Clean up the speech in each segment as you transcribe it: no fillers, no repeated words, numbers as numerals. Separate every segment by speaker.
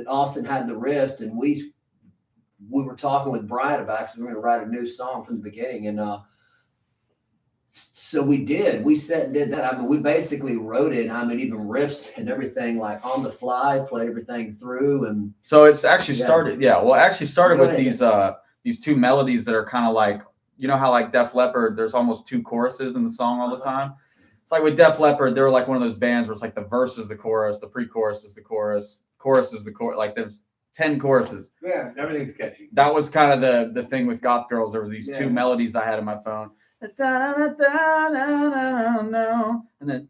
Speaker 1: that Austin had the riff, and we were talking with Brian about because we were going to write a new song from the beginning, and so we did. We sat and did that. I mean, we basically wrote it. I mean, even riffs and everything, like on the fly, played everything through, and
Speaker 2: so it's actually started. Yeah, well, it actually started with
Speaker 1: ahead.
Speaker 2: these two melodies that are kind of like, you know how like Def Leppard, there's almost two choruses in the song all the time. It's like with Def Leppard, they're like one of those bands where it's like the verse is the chorus, the pre-chorus is the chorus, chorus is the chorus. Like there's 10 choruses.
Speaker 3: Yeah, everything's catchy.
Speaker 2: That was kind of the thing with Goth Girls. There was these two melodies I had in my phone. And then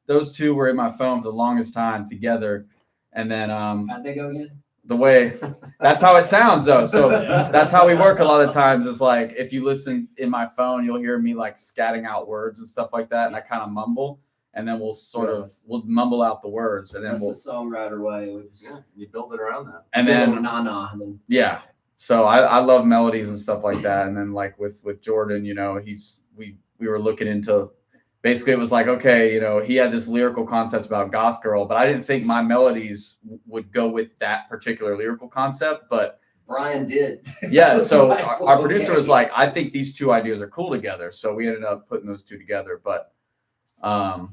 Speaker 2: those two were in my phone for the longest time together. And then
Speaker 1: how'd they go again?
Speaker 2: The way that's how it sounds though. So that's how we work a lot of times. Is like if you listen in my phone, you'll hear me like scatting out words and stuff like that, and I kind of mumble, and then we'll mumble out the words, and then
Speaker 1: that's the songwriter way.
Speaker 3: You build it around that,
Speaker 2: and then
Speaker 1: and then
Speaker 2: yeah. So I love melodies and stuff like that, and then like with Jordan, you know, we were looking into. Basically, it was like, okay, you know, he had this lyrical concept about Goth Girl, but I didn't think my melodies would go with that particular lyrical concept. But
Speaker 1: Brian did.
Speaker 2: Yeah. So like, our producer was like, I think these two ideas are cool together. So we ended up putting those two together. But all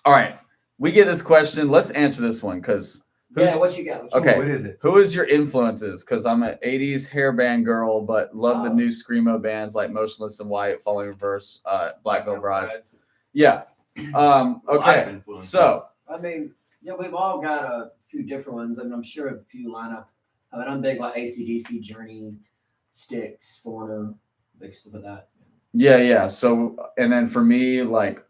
Speaker 2: right, we get this question. Let's answer this one because.
Speaker 1: What you got?
Speaker 2: Okay.
Speaker 3: What is it?
Speaker 2: Who is your influences? Because I'm an 80s hair band girl, but love the new screamo bands like Motionless in White, Falling Reverse, Black Veil Brides. Yeah. Okay. So
Speaker 1: I mean, we've all got a few different ones, and I'm sure a few line up. I mean, I'm big like AC/DC, Journey, Styx, Foreigner, big stuff with that.
Speaker 2: Yeah. So and then for me, like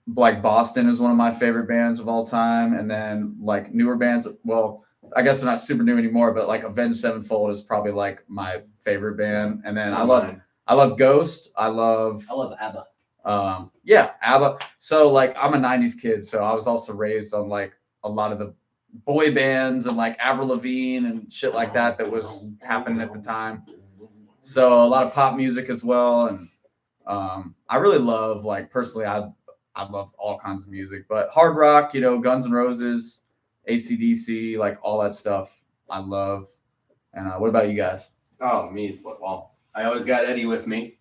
Speaker 2: Boston is one of my favorite bands of all time, and then like newer bands. Well, I guess they're not super new anymore, but like Avenged Sevenfold is probably like my favorite band. And then I love Ghost. I love
Speaker 1: ABBA.
Speaker 2: ABBA. So like I'm a '90s kid, so I was also raised on like a lot of the boy bands and like Avril Lavigne and shit like that was happening at the time. So a lot of pop music as well, and I really love like personally I love all kinds of music, but hard rock, you know, Guns N' Roses, AC/DC, like all that stuff I love. And what about you guys?
Speaker 3: Oh, me. Well, I always got Eddie with me.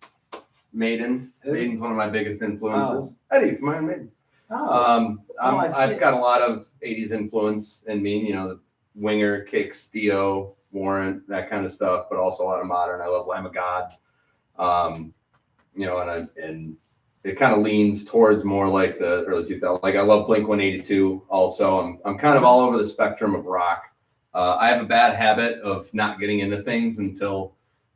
Speaker 3: Maiden. Maiden's one of my biggest influences. Oh. Eddie from Iron Maiden. I've got a lot of 80s influence in me, you know, Winger, Kicks, Dio, Warrant, that kind of stuff, but also a lot of modern. I love Lamb of God. You know, and it kind of leans towards more like the early 2000s. Like I love Blink-182 also. I'm kind of all over the spectrum of rock. I have a bad habit of not getting into things until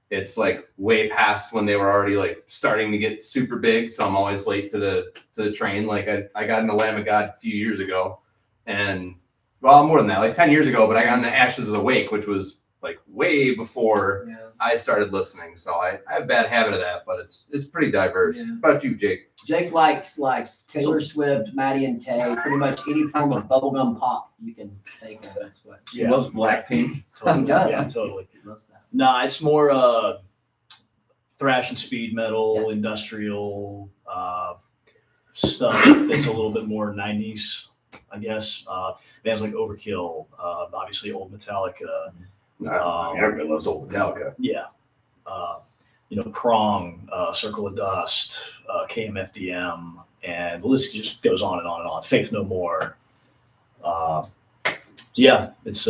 Speaker 3: it's like way past when they were already like starting to get super big. So I'm always late to the train. Like I got into Lamb of God a few years ago, and well, more than that, like 10 years ago, but I got into Ashes of the Wake, which was like way before I started listening. So I have a bad habit of that, but it's pretty diverse. Yeah. What about you, Jake?
Speaker 1: Jake likes Taylor Swift, Maddie and Tay, pretty much any form of bubblegum pop you can take. That's what
Speaker 4: he loves. Blackpink.
Speaker 1: He does.
Speaker 4: Yeah, totally. He loves that. No, it's more thrash and speed metal, industrial stuff that's a little bit more 90s, I guess. Bands like Overkill, obviously old Metallica.
Speaker 3: Everybody loves old Metallica.
Speaker 4: Yeah. You know, Prong, Circle of Dust, KMFDM, and the list just goes on and on and on. Faith No More. It's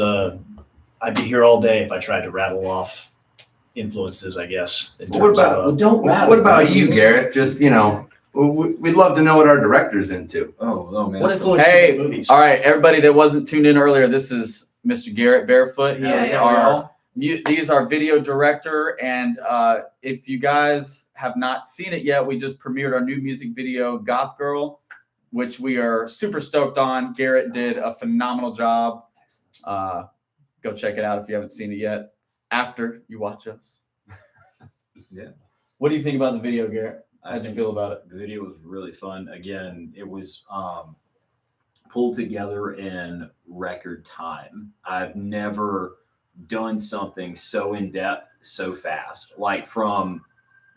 Speaker 4: I'd be here all day if I tried to rattle off influences, I guess.
Speaker 3: What about you, Garrett? Just, you know, we'd love to know what our director's into.
Speaker 4: Oh man.
Speaker 1: What influence
Speaker 2: hey,
Speaker 1: movies?
Speaker 2: All right, everybody that wasn't tuned in earlier, this is Mr. Garrett Barefoot. He is our video director, and if you guys have not seen it yet, we just premiered our new music video, Goth Girl, which we are super stoked on. Garrett did a phenomenal job. Go check it out if you haven't seen it yet after you watch us.
Speaker 5: Yeah.
Speaker 2: What do you think about the video, Garrett? How'd you feel about it?
Speaker 5: The video was really fun. Again, it was pulled together in record time. I've never done something so in depth, so fast. Like from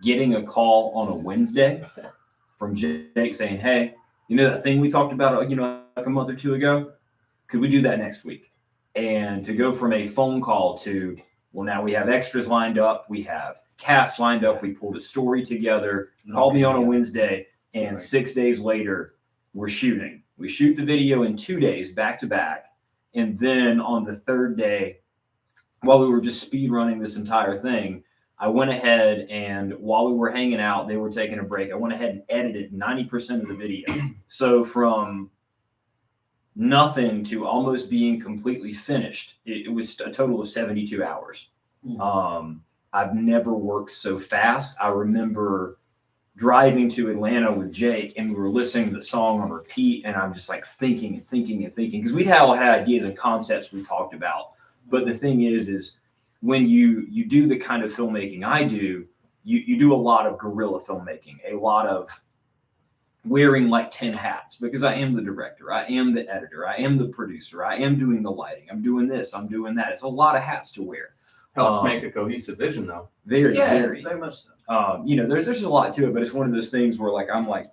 Speaker 5: getting a call on a Wednesday from Jake saying, "Hey, you know that thing we talked about, you know, like a month or two ago? could we do that next week? And to go from a phone call to, well, now we have extras lined up, we have cast lined up, we pulled a story together, called me on a Wednesday, and 6 days later, we're shooting. We shoot the video in 2 days, back to back. And then on the third day, while we were just speed running this entire thing, I went ahead and while we were hanging out, they were taking a break. I went ahead and edited 90% of the video. So from nothing to almost being completely finished, it was a total of 72 hours. I've never worked so fast. I remember driving to Atlanta with Jake and we were listening to the song on repeat, and I'm just like thinking because we'd all had ideas and concepts we talked about. But the thing is when you do the kind of filmmaking I do, you do a lot of guerrilla filmmaking, a lot of wearing like 10 hats, because I am the director, I am the editor, I am the producer, I am doing the lighting, I'm doing this, I'm doing that. It's a lot of hats to wear.
Speaker 3: Helps make a cohesive vision, though.
Speaker 5: Very
Speaker 1: much so.
Speaker 5: There's just a lot to it, but it's one of those things where like I'm like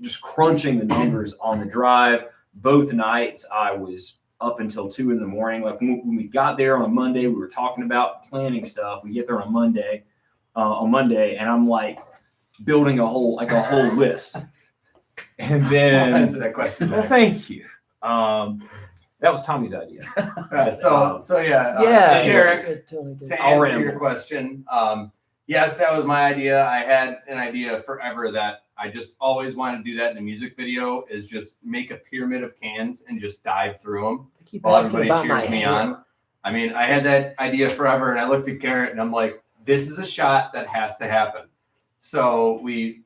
Speaker 5: just crunching the numbers on the drive. Both nights I was up until 2 a.m. Like when we got there on a Monday, we were talking about planning stuff. We get there on Monday, and I'm like building a whole list. And then
Speaker 3: I'll answer that question.
Speaker 5: well, thank you. That was Tommy's idea.
Speaker 3: Derek, to
Speaker 5: I'll
Speaker 3: answer your
Speaker 5: ramble.
Speaker 3: question, yes, that was my idea. I had an idea forever that I just always wanted to do that in a music video, is just make a pyramid of cans and just dive through them while everybody cheers me on. I mean, I had that idea forever, and I looked at Garrett and I'm like, this is a shot that has to happen. So we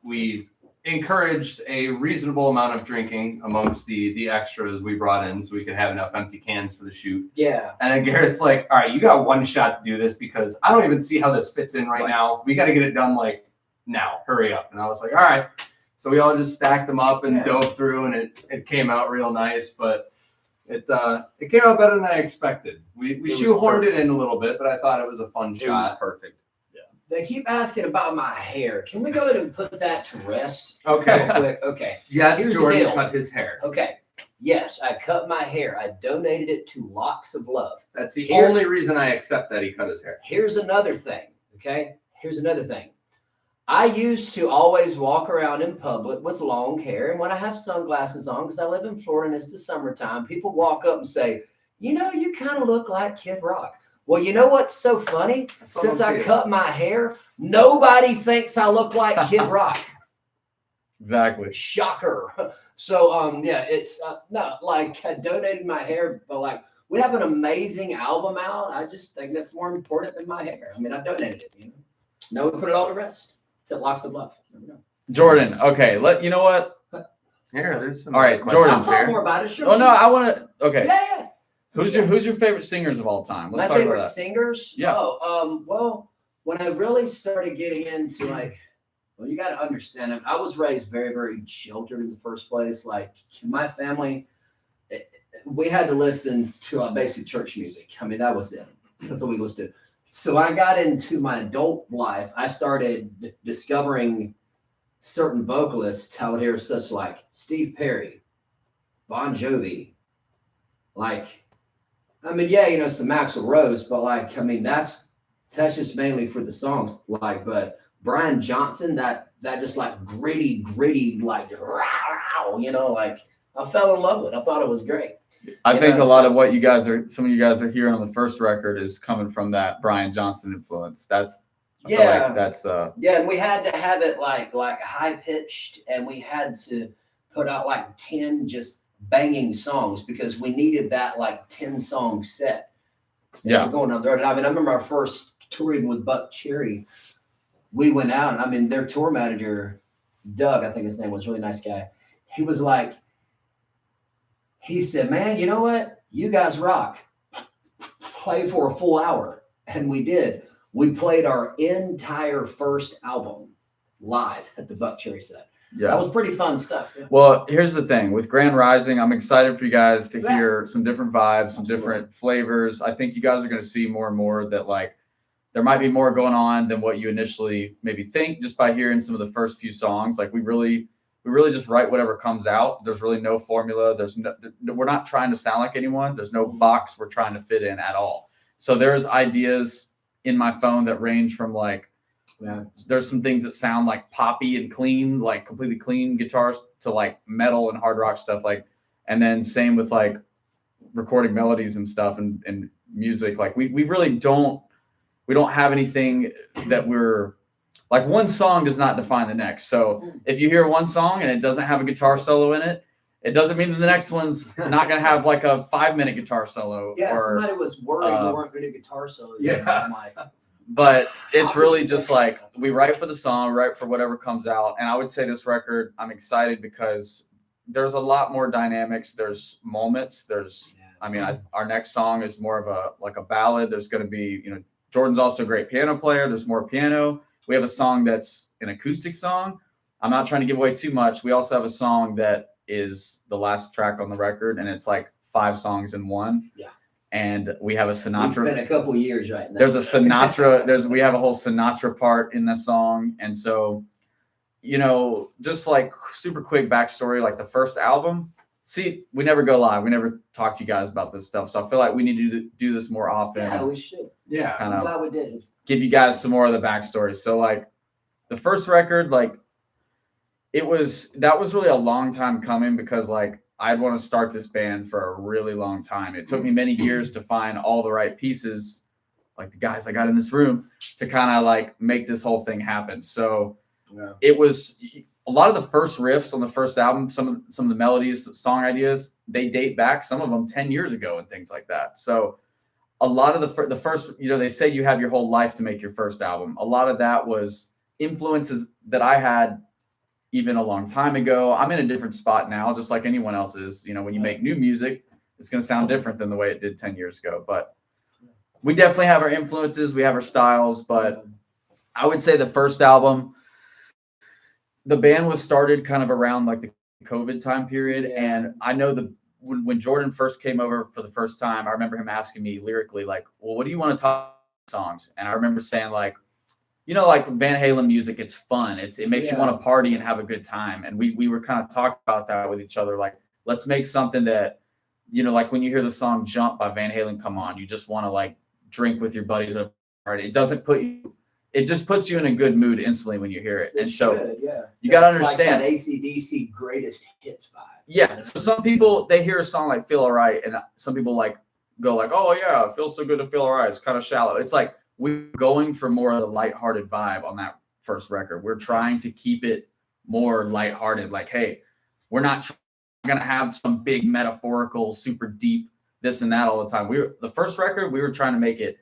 Speaker 3: encouraged a reasonable amount of drinking amongst the extras we brought in so we could have enough empty cans for the shoot.
Speaker 1: Yeah.
Speaker 3: And then Garrett's like, all right, you got one shot to do this because I don't even see how this fits in right now. We got to get it done like now. Hurry up. And I was like, all right. So we all just stacked them up and dove through, and it came out real nice, but it came out better than I expected. We shoehorned it in a little bit, but I thought it was a fun shot.
Speaker 5: It was perfect.
Speaker 1: They keep asking about my hair. Can we go ahead and put that to rest?
Speaker 3: Okay.
Speaker 1: Real quick? Okay.
Speaker 3: Yes,
Speaker 1: Here's the
Speaker 3: Jordan
Speaker 1: deal.
Speaker 3: cut his hair.
Speaker 1: Okay. Yes, I cut my hair. I donated it to Locks of Love.
Speaker 3: That's the
Speaker 1: Here's-
Speaker 3: only reason I accept that he cut his hair.
Speaker 1: Here's another thing. Okay. Here's another thing. I used to always walk around in public with long hair. And when I have sunglasses on, because I live in Florida and it's the summertime, people walk up and say, you kind of look like Kid Rock. Well, you know what's so funny? Since I cut my hair, nobody thinks I look like Kid Rock.
Speaker 2: Exactly.
Speaker 1: Shocker. So, it's not like I donated my hair, but like we have an amazing album out. I just think that's more important than my hair. I mean, I donated it, Now we put it all to rest. It's at Locks of Love. There we go.
Speaker 2: Jordan, okay, you know what?
Speaker 3: Here, there's some.
Speaker 2: All right,
Speaker 3: questions
Speaker 2: Jordan.
Speaker 1: I'll talk
Speaker 3: here.
Speaker 1: more about it. Sure.
Speaker 2: Oh no, I want to. Okay,
Speaker 1: Yeah.
Speaker 2: who's your favorite singers of all time? Let's
Speaker 1: My
Speaker 2: talk
Speaker 1: favorite
Speaker 2: about that.
Speaker 1: singers?
Speaker 2: Yeah.
Speaker 1: Well, when I really started getting into you got to understand it. I was raised very, very sheltered in the first place. Like my family, we had to listen to basic church music. I mean, that was it. That's what we listened to. So when I got into my adult life, I started discovering certain vocalists. I would hear such like Steve Perry, Bon Jovi, some Axl Rose, but that's just mainly for the songs. But Brian Johnson, that just like gritty, like I fell in love with it. I thought it was great.
Speaker 2: I think a lot of what some of you guys are hearing on the first record is coming from that Brian Johnson influence. And
Speaker 1: we had to have it like high pitched, and we had to put out like 10 just banging songs because we needed that like 10 song set.
Speaker 2: Yeah.
Speaker 1: Going on the road. I mean, I remember our first touring with Buck Cherry. We went out, and their tour manager, Doug, I think his name was, really nice guy. He said, man, you know what? You guys rock. Play for a full hour. And we did. We played our entire first album live at the Buck Cherry set.
Speaker 2: Yeah.
Speaker 1: That was pretty fun stuff. Yeah.
Speaker 2: Well, here's the thing with Grand Rising. I'm excited for you guys to hear some different vibes, some different flavors. I think you guys are going to see more and more that there might be more going on than what you initially maybe think just by hearing some of the first few songs. We really we really just write whatever comes out. There's really no formula. We're not trying to sound like anyone. There's no box we're trying to fit in at all. So there's ideas in my phone that range from like, there's some things that sound like poppy and clean, like completely clean guitars, to like metal and hard rock stuff. Like, and then same with like recording melodies and stuff and music. Like we really don't have anything that we're like, one song does not define the next. So if you hear one song and it doesn't have a guitar solo in it, it doesn't mean that the next one's not going to have like a 5-minute guitar solo.
Speaker 1: Yeah,
Speaker 2: or,
Speaker 1: somebody was worried we weren't going to do guitar solos.
Speaker 3: Yeah.
Speaker 1: I'm like,
Speaker 2: but it's really just like we write for the song, write for whatever comes out. And I would say this record, I'm excited because there's a lot more dynamics. There's moments. Our next song is more of a ballad. There's going to be, Jordan's also a great piano player. There's more piano. We have a song that's an acoustic song. I'm not trying to give away too much. We also have a song that is the last track on the record, and it's like 5 songs in one.
Speaker 1: Yeah.
Speaker 2: And we have a Sinatra.
Speaker 1: we spent a couple years right now.
Speaker 2: There's a Sinatra. We have a whole Sinatra part in the song, and so, just like super quick backstory. Like the first album. See, we never go live. We never talk to you guys about this stuff. So I feel like we need to do this more often.
Speaker 1: Yeah, we should.
Speaker 3: Yeah.
Speaker 2: Kind
Speaker 1: I'm
Speaker 2: of
Speaker 1: glad we did.
Speaker 2: give you guys some more of the backstory. So like the first record, like that was really a long time coming, because like I'd want to start this band for a really long time. It took me many years to find all the right pieces, like the guys I got in this room, to kind of like make this whole thing happen. So it was a lot of the first riffs on the first album, some of the melodies, song ideas, they date back, some of them 10 years ago and things like that. So a lot of the first, they say you have your whole life to make your first album. A lot of that was influences that I had even a long time ago. I'm in a different spot now, just like anyone else is. When you make new music, it's going to sound different than the way it did 10 years ago. But we definitely have our influences. We have our styles. But I would say the first album, the band was started kind of around like the COVID time period.
Speaker 1: Yeah.
Speaker 2: And I know when Jordan first came over for the first time, I remember him asking me lyrically, like, well, what do you want to talk songs? And I remember saying like, like Van Halen music, it's fun. It makes you want to party and have a good time. And we were kind of talking about that with each other. Like, let's make something that, like when you hear the song Jump by Van Halen come on, you just want to like drink with your buddies at a party. It just puts you in a good mood instantly when you hear it. And so you got to understand.
Speaker 1: Like that AC/DC greatest hits vibe.
Speaker 2: Yeah. So some people, they hear a song like Feel Alright, and some people like go like, oh yeah, it feels so good to feel alright. It's kind of shallow. It's like we're going for more of the lighthearted vibe on that first record. We're trying to keep it more lighthearted. Like, hey, we're not going to have some big metaphorical, super deep this and that all the time. The first record, we were trying to make it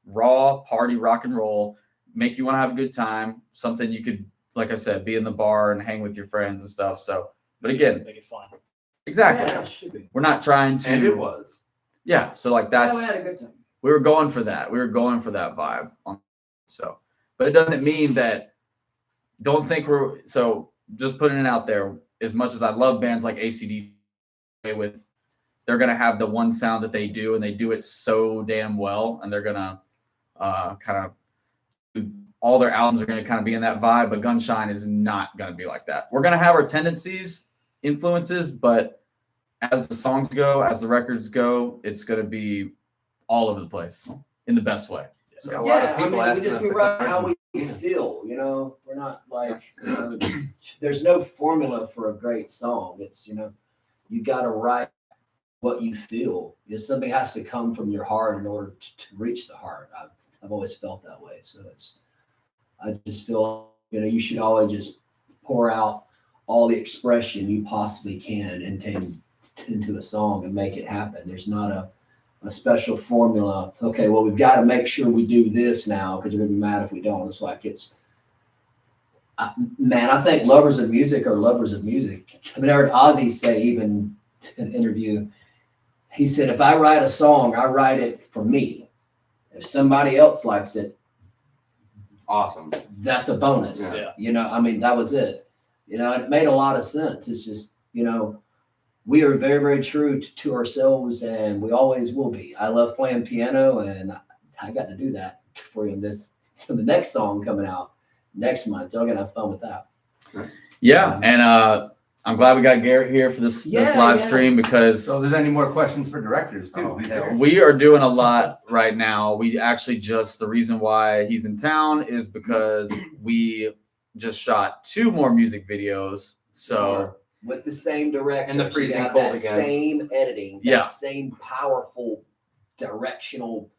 Speaker 2: raw, party, rock and roll, make you want to have a good time, something you could, like I said, be in the bar and hang with your friends and stuff. So, but again,
Speaker 4: Make it fun.
Speaker 2: exactly.
Speaker 1: Yeah, it should be.
Speaker 2: We're not trying to.
Speaker 3: And it was.
Speaker 2: Yeah. So like that's.
Speaker 1: We had a good time.
Speaker 2: We were going for that. We were going for that vibe. So, but it doesn't mean that. Don't think we're so. Just putting it out there. As much as I love bands like AC/DC, they're gonna have the one sound that they do, and they do it so damn well, and they're gonna kind of. All their albums are going to kind of be in that vibe, but Gunshine is not going to be like that. We're going to have our tendencies, influences, but as the songs go, as the records go, it's going to be all over the place in the best way.
Speaker 3: So a lot of people
Speaker 1: we
Speaker 3: asking
Speaker 1: just
Speaker 3: us
Speaker 1: be
Speaker 3: the
Speaker 1: writing how
Speaker 3: questions.
Speaker 1: we feel. We're not like there's no formula for a great song. It's you got to write what you feel. Something has to come from your heart in order to reach the heart. I've always felt that way. So I just feel, you should always just pour out all the expression you possibly can into a song and make it happen. There's not a special formula. Okay, well, we've got to make sure we do this now because you're going to be mad if we don't. It's like I think lovers of music are lovers of music. I mean, I heard Ozzy say, even in an interview, he said, if I write a song, I write it for me. If somebody else likes it,
Speaker 3: Awesome.
Speaker 1: that's a bonus.
Speaker 4: Yeah.
Speaker 1: That was it. It made a lot of sense. It's just, we are very, very true to ourselves, and we always will be. I love playing piano, and I got to do that for you in the next song coming out next month. Y'all gonna have fun with that.
Speaker 2: Yeah, and I'm glad we got Garrett here for this live stream because
Speaker 3: So, if there's any more questions for directors too?
Speaker 2: Oh,
Speaker 3: he's
Speaker 2: hell.
Speaker 3: here.
Speaker 2: We are doing a lot right now. We actually the reason why he's in town is because we just shot 2 more music videos. So
Speaker 1: with the same director,
Speaker 3: And the freezing
Speaker 1: have
Speaker 3: cold
Speaker 1: that
Speaker 3: again.
Speaker 1: same editing, that
Speaker 2: Yeah.
Speaker 1: same powerful directional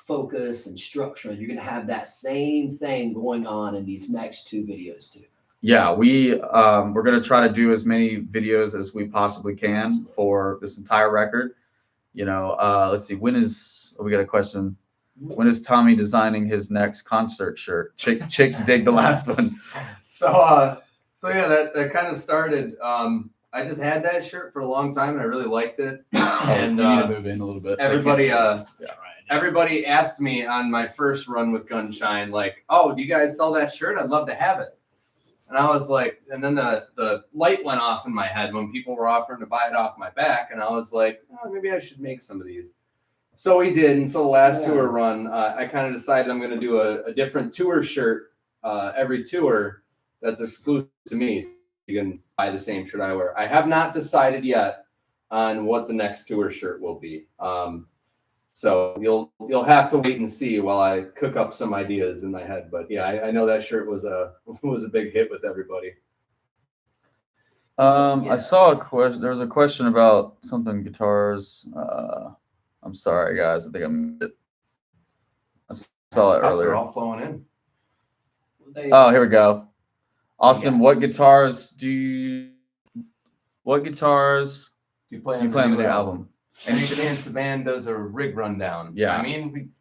Speaker 1: focus and structure. And you're gonna have that same thing going on in these next 2 videos too.
Speaker 2: yeah, we're gonna try to do as many videos as we possibly can for this entire record. You know, let's see. We got a question. When is Tommy designing his next concert shirt? Chicks dig the last one.
Speaker 3: So yeah, that kind of started. I just had that shirt for a long time, and I really liked it. And
Speaker 2: we need to move in a little bit.
Speaker 3: Everybody asked me on my first run with Gunshine, like, "Oh, do you guys sell that shirt? I'd love to have it." And I was like, and then the light went off in my head when people were offering to buy it off my back, and I was like, oh, maybe I should make some of these. So we did, and so the last tour run, I kind of decided I'm going to do a different tour shirt every tour that's exclusive to me. So you can buy the same shirt I wear. I have not decided yet on what the next tour shirt will be. So you'll have to wait and see while I cook up some ideas in my head. But yeah, I know that shirt was a big hit with everybody.
Speaker 2: I saw a question. There was a question about something guitars. I'm sorry, guys. I think I missed it. I saw it earlier.
Speaker 3: They're all flowing in.
Speaker 2: Oh, here we go. Austin, what guitars do you play on the new album?
Speaker 3: Anything in the band does a rig rundown.
Speaker 2: Yeah.
Speaker 3: I mean,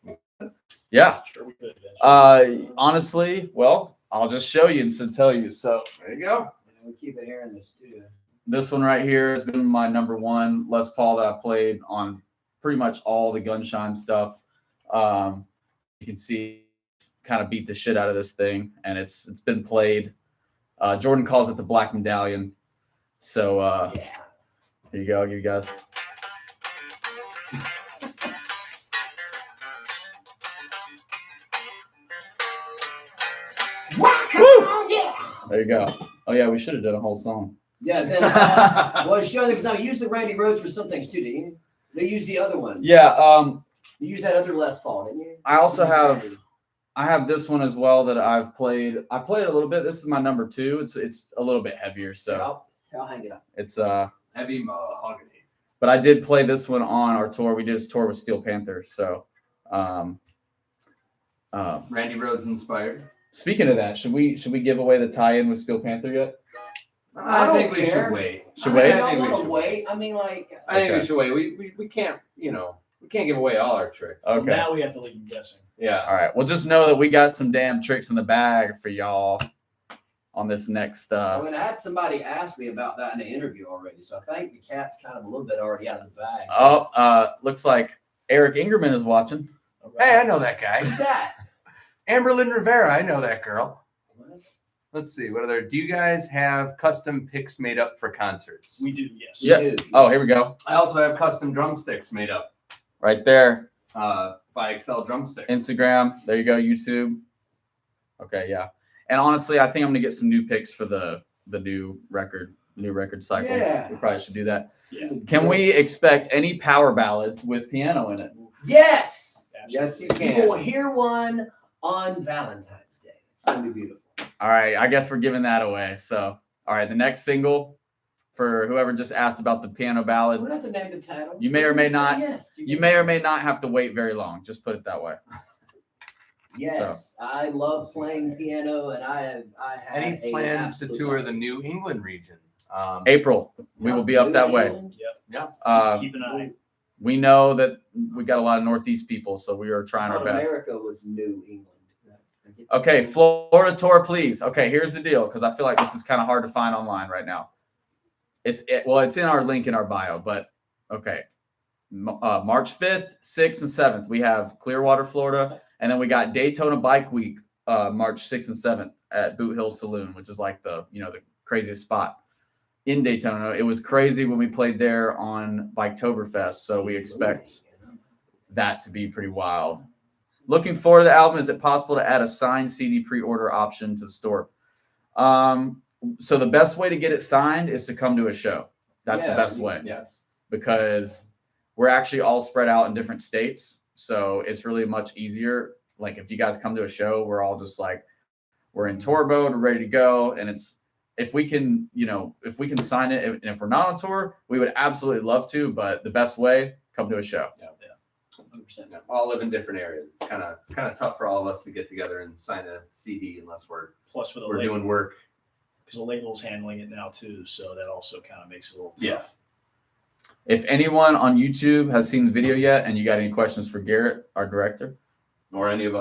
Speaker 2: Yeah.
Speaker 4: Sure we could eventually.
Speaker 2: Honestly, well, I'll just show you instead of tell you. So
Speaker 3: there you go.
Speaker 1: We keep it here in the studio.
Speaker 2: this one right here has been my #1 Les Paul that I played on pretty much all the Gunshine stuff. You can see kind of beat the shit out of this thing, and it's been played. Jordan calls it the Black Medallion. So here you go. I'll give you guys. There you go. Oh yeah, we should have done a whole song.
Speaker 1: Yeah, then well, sure, because I used the Randy Rhodes for some things too, didn't you? They use the other ones.
Speaker 2: Yeah.
Speaker 1: You use that other Les Paul, didn't you?
Speaker 2: I also
Speaker 1: You used
Speaker 2: have.
Speaker 1: Randy.
Speaker 2: I have this one as well that I've played. I played a little bit. This is my #2. It's a little bit heavier, so
Speaker 1: I'll hang it up.
Speaker 2: it's
Speaker 3: Heavy mahogany.
Speaker 2: But I did play this one on our tour. We did a tour with Steel Panther. So,
Speaker 3: Randy Rhodes inspired.
Speaker 2: speaking of that, should we give away the tie-in with Steel Panther yet?
Speaker 3: I think we
Speaker 1: care.
Speaker 3: should wait.
Speaker 2: Should
Speaker 1: I
Speaker 2: wait?
Speaker 1: don't
Speaker 3: I think we
Speaker 1: want
Speaker 3: should
Speaker 1: to wait. I mean, like.
Speaker 3: I think
Speaker 2: Okay.
Speaker 3: we should wait. We can't, we can't give away all our tricks.
Speaker 4: So
Speaker 2: Okay.
Speaker 4: now we have to leave them guessing.
Speaker 3: Yeah.
Speaker 2: All right. Well, just know that we got some damn tricks in the bag for y'all on this next.
Speaker 1: I mean, I had somebody ask me about that in the interview already, so I think the cat's kind of a little bit already out of the bag.
Speaker 2: Looks like Eric Ingerman is watching.
Speaker 3: Hey, I know that guy.
Speaker 1: Who's that?
Speaker 3: Amberlyn Rivera. I know that girl.
Speaker 1: What?
Speaker 3: Let's see. What other? Do you guys have custom picks made up for concerts?
Speaker 4: We do, yes.
Speaker 2: Yeah.
Speaker 1: Dude.
Speaker 2: Oh, here we go.
Speaker 3: I also have custom drumsticks made up
Speaker 2: Right there.
Speaker 3: by Excel Drumsticks.
Speaker 2: Instagram. There you go. YouTube. Okay, yeah. And honestly, I think I'm gonna get some new picks for the new record cycle.
Speaker 1: Yeah.
Speaker 2: We probably should do that.
Speaker 4: Yeah.
Speaker 2: Can we expect any power ballads with piano in it?
Speaker 1: Yes.
Speaker 3: Yes, you
Speaker 1: You
Speaker 3: can.
Speaker 1: will hear one on Valentine's Day. It's gonna be beautiful.
Speaker 2: All right, I guess we're giving that away. So, all right, the next single for whoever just asked about the piano
Speaker 1: We
Speaker 2: ballad,
Speaker 1: don't have to name the title.
Speaker 2: You may or may
Speaker 1: Say
Speaker 2: not-
Speaker 1: Yes.
Speaker 2: you may or may not have to wait very long. Just put it that way.
Speaker 1: Yes, I love playing piano, and I have.
Speaker 3: Any
Speaker 1: a
Speaker 3: plans to
Speaker 1: absolute-
Speaker 3: tour the New England region?
Speaker 2: April, we will be up that way.
Speaker 4: Keep an eye.
Speaker 2: We know that we got a lot of Northeast people, so we are trying our
Speaker 1: Thought
Speaker 2: best.
Speaker 1: America was New England.
Speaker 2: Okay, Florida tour, please. Okay, here's the deal, because I feel like this is kind of hard to find online right now. It's in our link in our bio, but okay. March 5th, 6th, and 7th, we have Clearwater, Florida, and then we got Daytona Bike Week, March 6th and 7th at Boot Hill Saloon, which is like the craziest spot in Daytona. It was crazy when we played there on Biketoberfest, so we expect that to be pretty wild. Looking forward to the album. Is it possible to add a signed CD pre-order option to the store? So the best way to get it signed is to come to a show. That's the best way.
Speaker 3: Yes.
Speaker 2: Because we're actually all spread out in different states. So it's really much easier. Like if you guys come to a show, we're all just like, we're in tour mode, we're ready to go. And it's, if we can, if we can sign it, and if we're not on tour, we would absolutely love to, but the best way, come to a show.
Speaker 3: Yeah. 100%. Yeah. All live in different areas. It's kind of tough for all of us to get together and sign a CD unless we're doing work.
Speaker 4: Because the label's handling it now too, so that also kind of makes it a little tough.
Speaker 3: Yeah.
Speaker 2: If anyone on YouTube has seen the video yet and you got any questions for Garrett, our director,
Speaker 3: or any of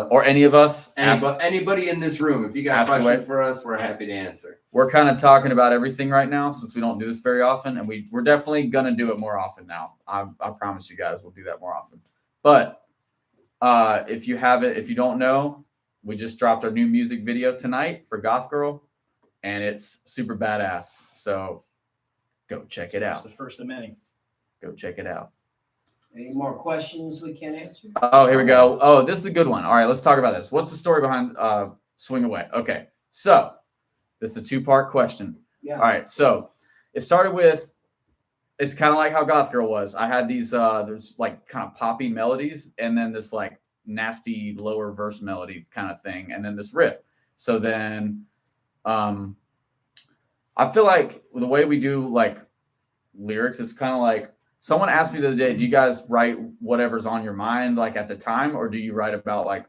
Speaker 3: us, anybody in this room, if you got a question for us, we're happy to answer.
Speaker 2: We're kind of talking about everything right now since we don't do this very often, and we're definitely going to do it more often now. I promise you guys we'll do that more often. But if you don't know, we just dropped our new music video tonight for Goth Girl, and it's super badass. So go check it out.
Speaker 4: It's the first of many.
Speaker 2: Go check it out.
Speaker 1: Any more questions we can't answer?
Speaker 2: Oh, here we go. Oh, this is a good one. All right, let's talk about this. What's the story behind Swing Away? Okay, so this is a two-part question.
Speaker 1: Yeah.
Speaker 2: All right, so it started with, it's kind of like how Goth Girl was. I had these, there's like kind of poppy melodies, and then this like nasty lower verse melody kind of thing, and then this riff. So then, I feel like the way we do like lyrics, it's kind of like, someone asked me the other day, do you guys write whatever's on your mind like at the time, or do you write about like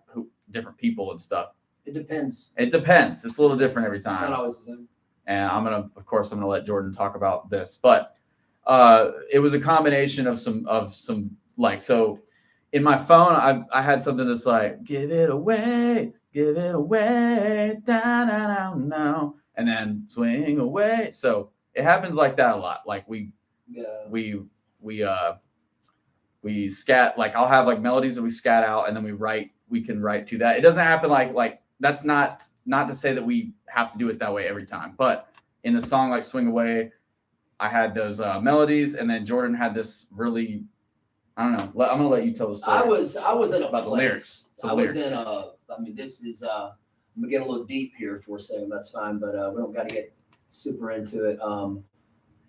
Speaker 2: different people and stuff?
Speaker 1: It depends.
Speaker 2: It depends. It's a little different every
Speaker 1: It's not
Speaker 2: time.
Speaker 1: always the same.
Speaker 2: And of course, I'm gonna let Jordan talk about this, but it was a combination of some like, so in my phone, I had something that's like, give it away, down, now, and then swing away. So it happens like that a lot. Like we scat, like I'll have like melodies that we scat out, and then we can write to that. It doesn't happen like that's not to say that we have to do it that way every time, but in a song like Swing Away, I had those melodies, and then Jordan had this really, I don't know. I'm gonna let you tell the story.
Speaker 1: I was in a
Speaker 2: about the
Speaker 1: place.
Speaker 2: lyrics.
Speaker 1: I was in a. I mean, this is. I'm gonna get a little deep here for a second. That's fine, but we don't got to get super into it.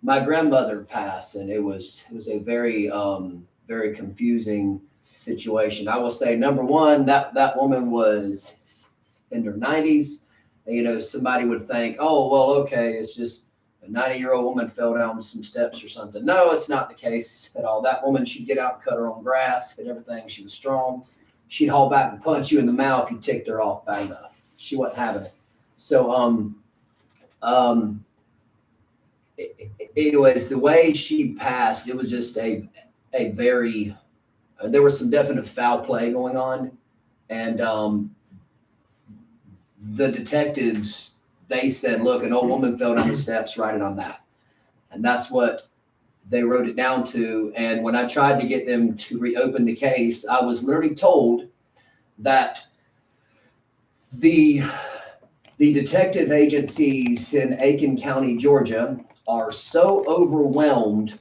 Speaker 1: My grandmother passed, and it was a very very confusing situation. I will say, number one, that woman was in her 90s. Somebody would think, oh well, okay, it's just a 90-year-old woman fell down some steps or something. No, it's not the case at all. That woman, she'd get out and cut her own grass and everything. She was strong. She'd haul back and punch you in the mouth if you ticked her off bad enough. She wasn't having it. So anyways, the way she passed, it was just a very, there was some definite foul play going on. And the detectives, they said, look, an old woman fell down the steps, write it on that. And that's what they wrote it down to. And when I tried to get them to reopen the case, I was literally told that the detective agencies in Aiken County, Georgia, are so overwhelmed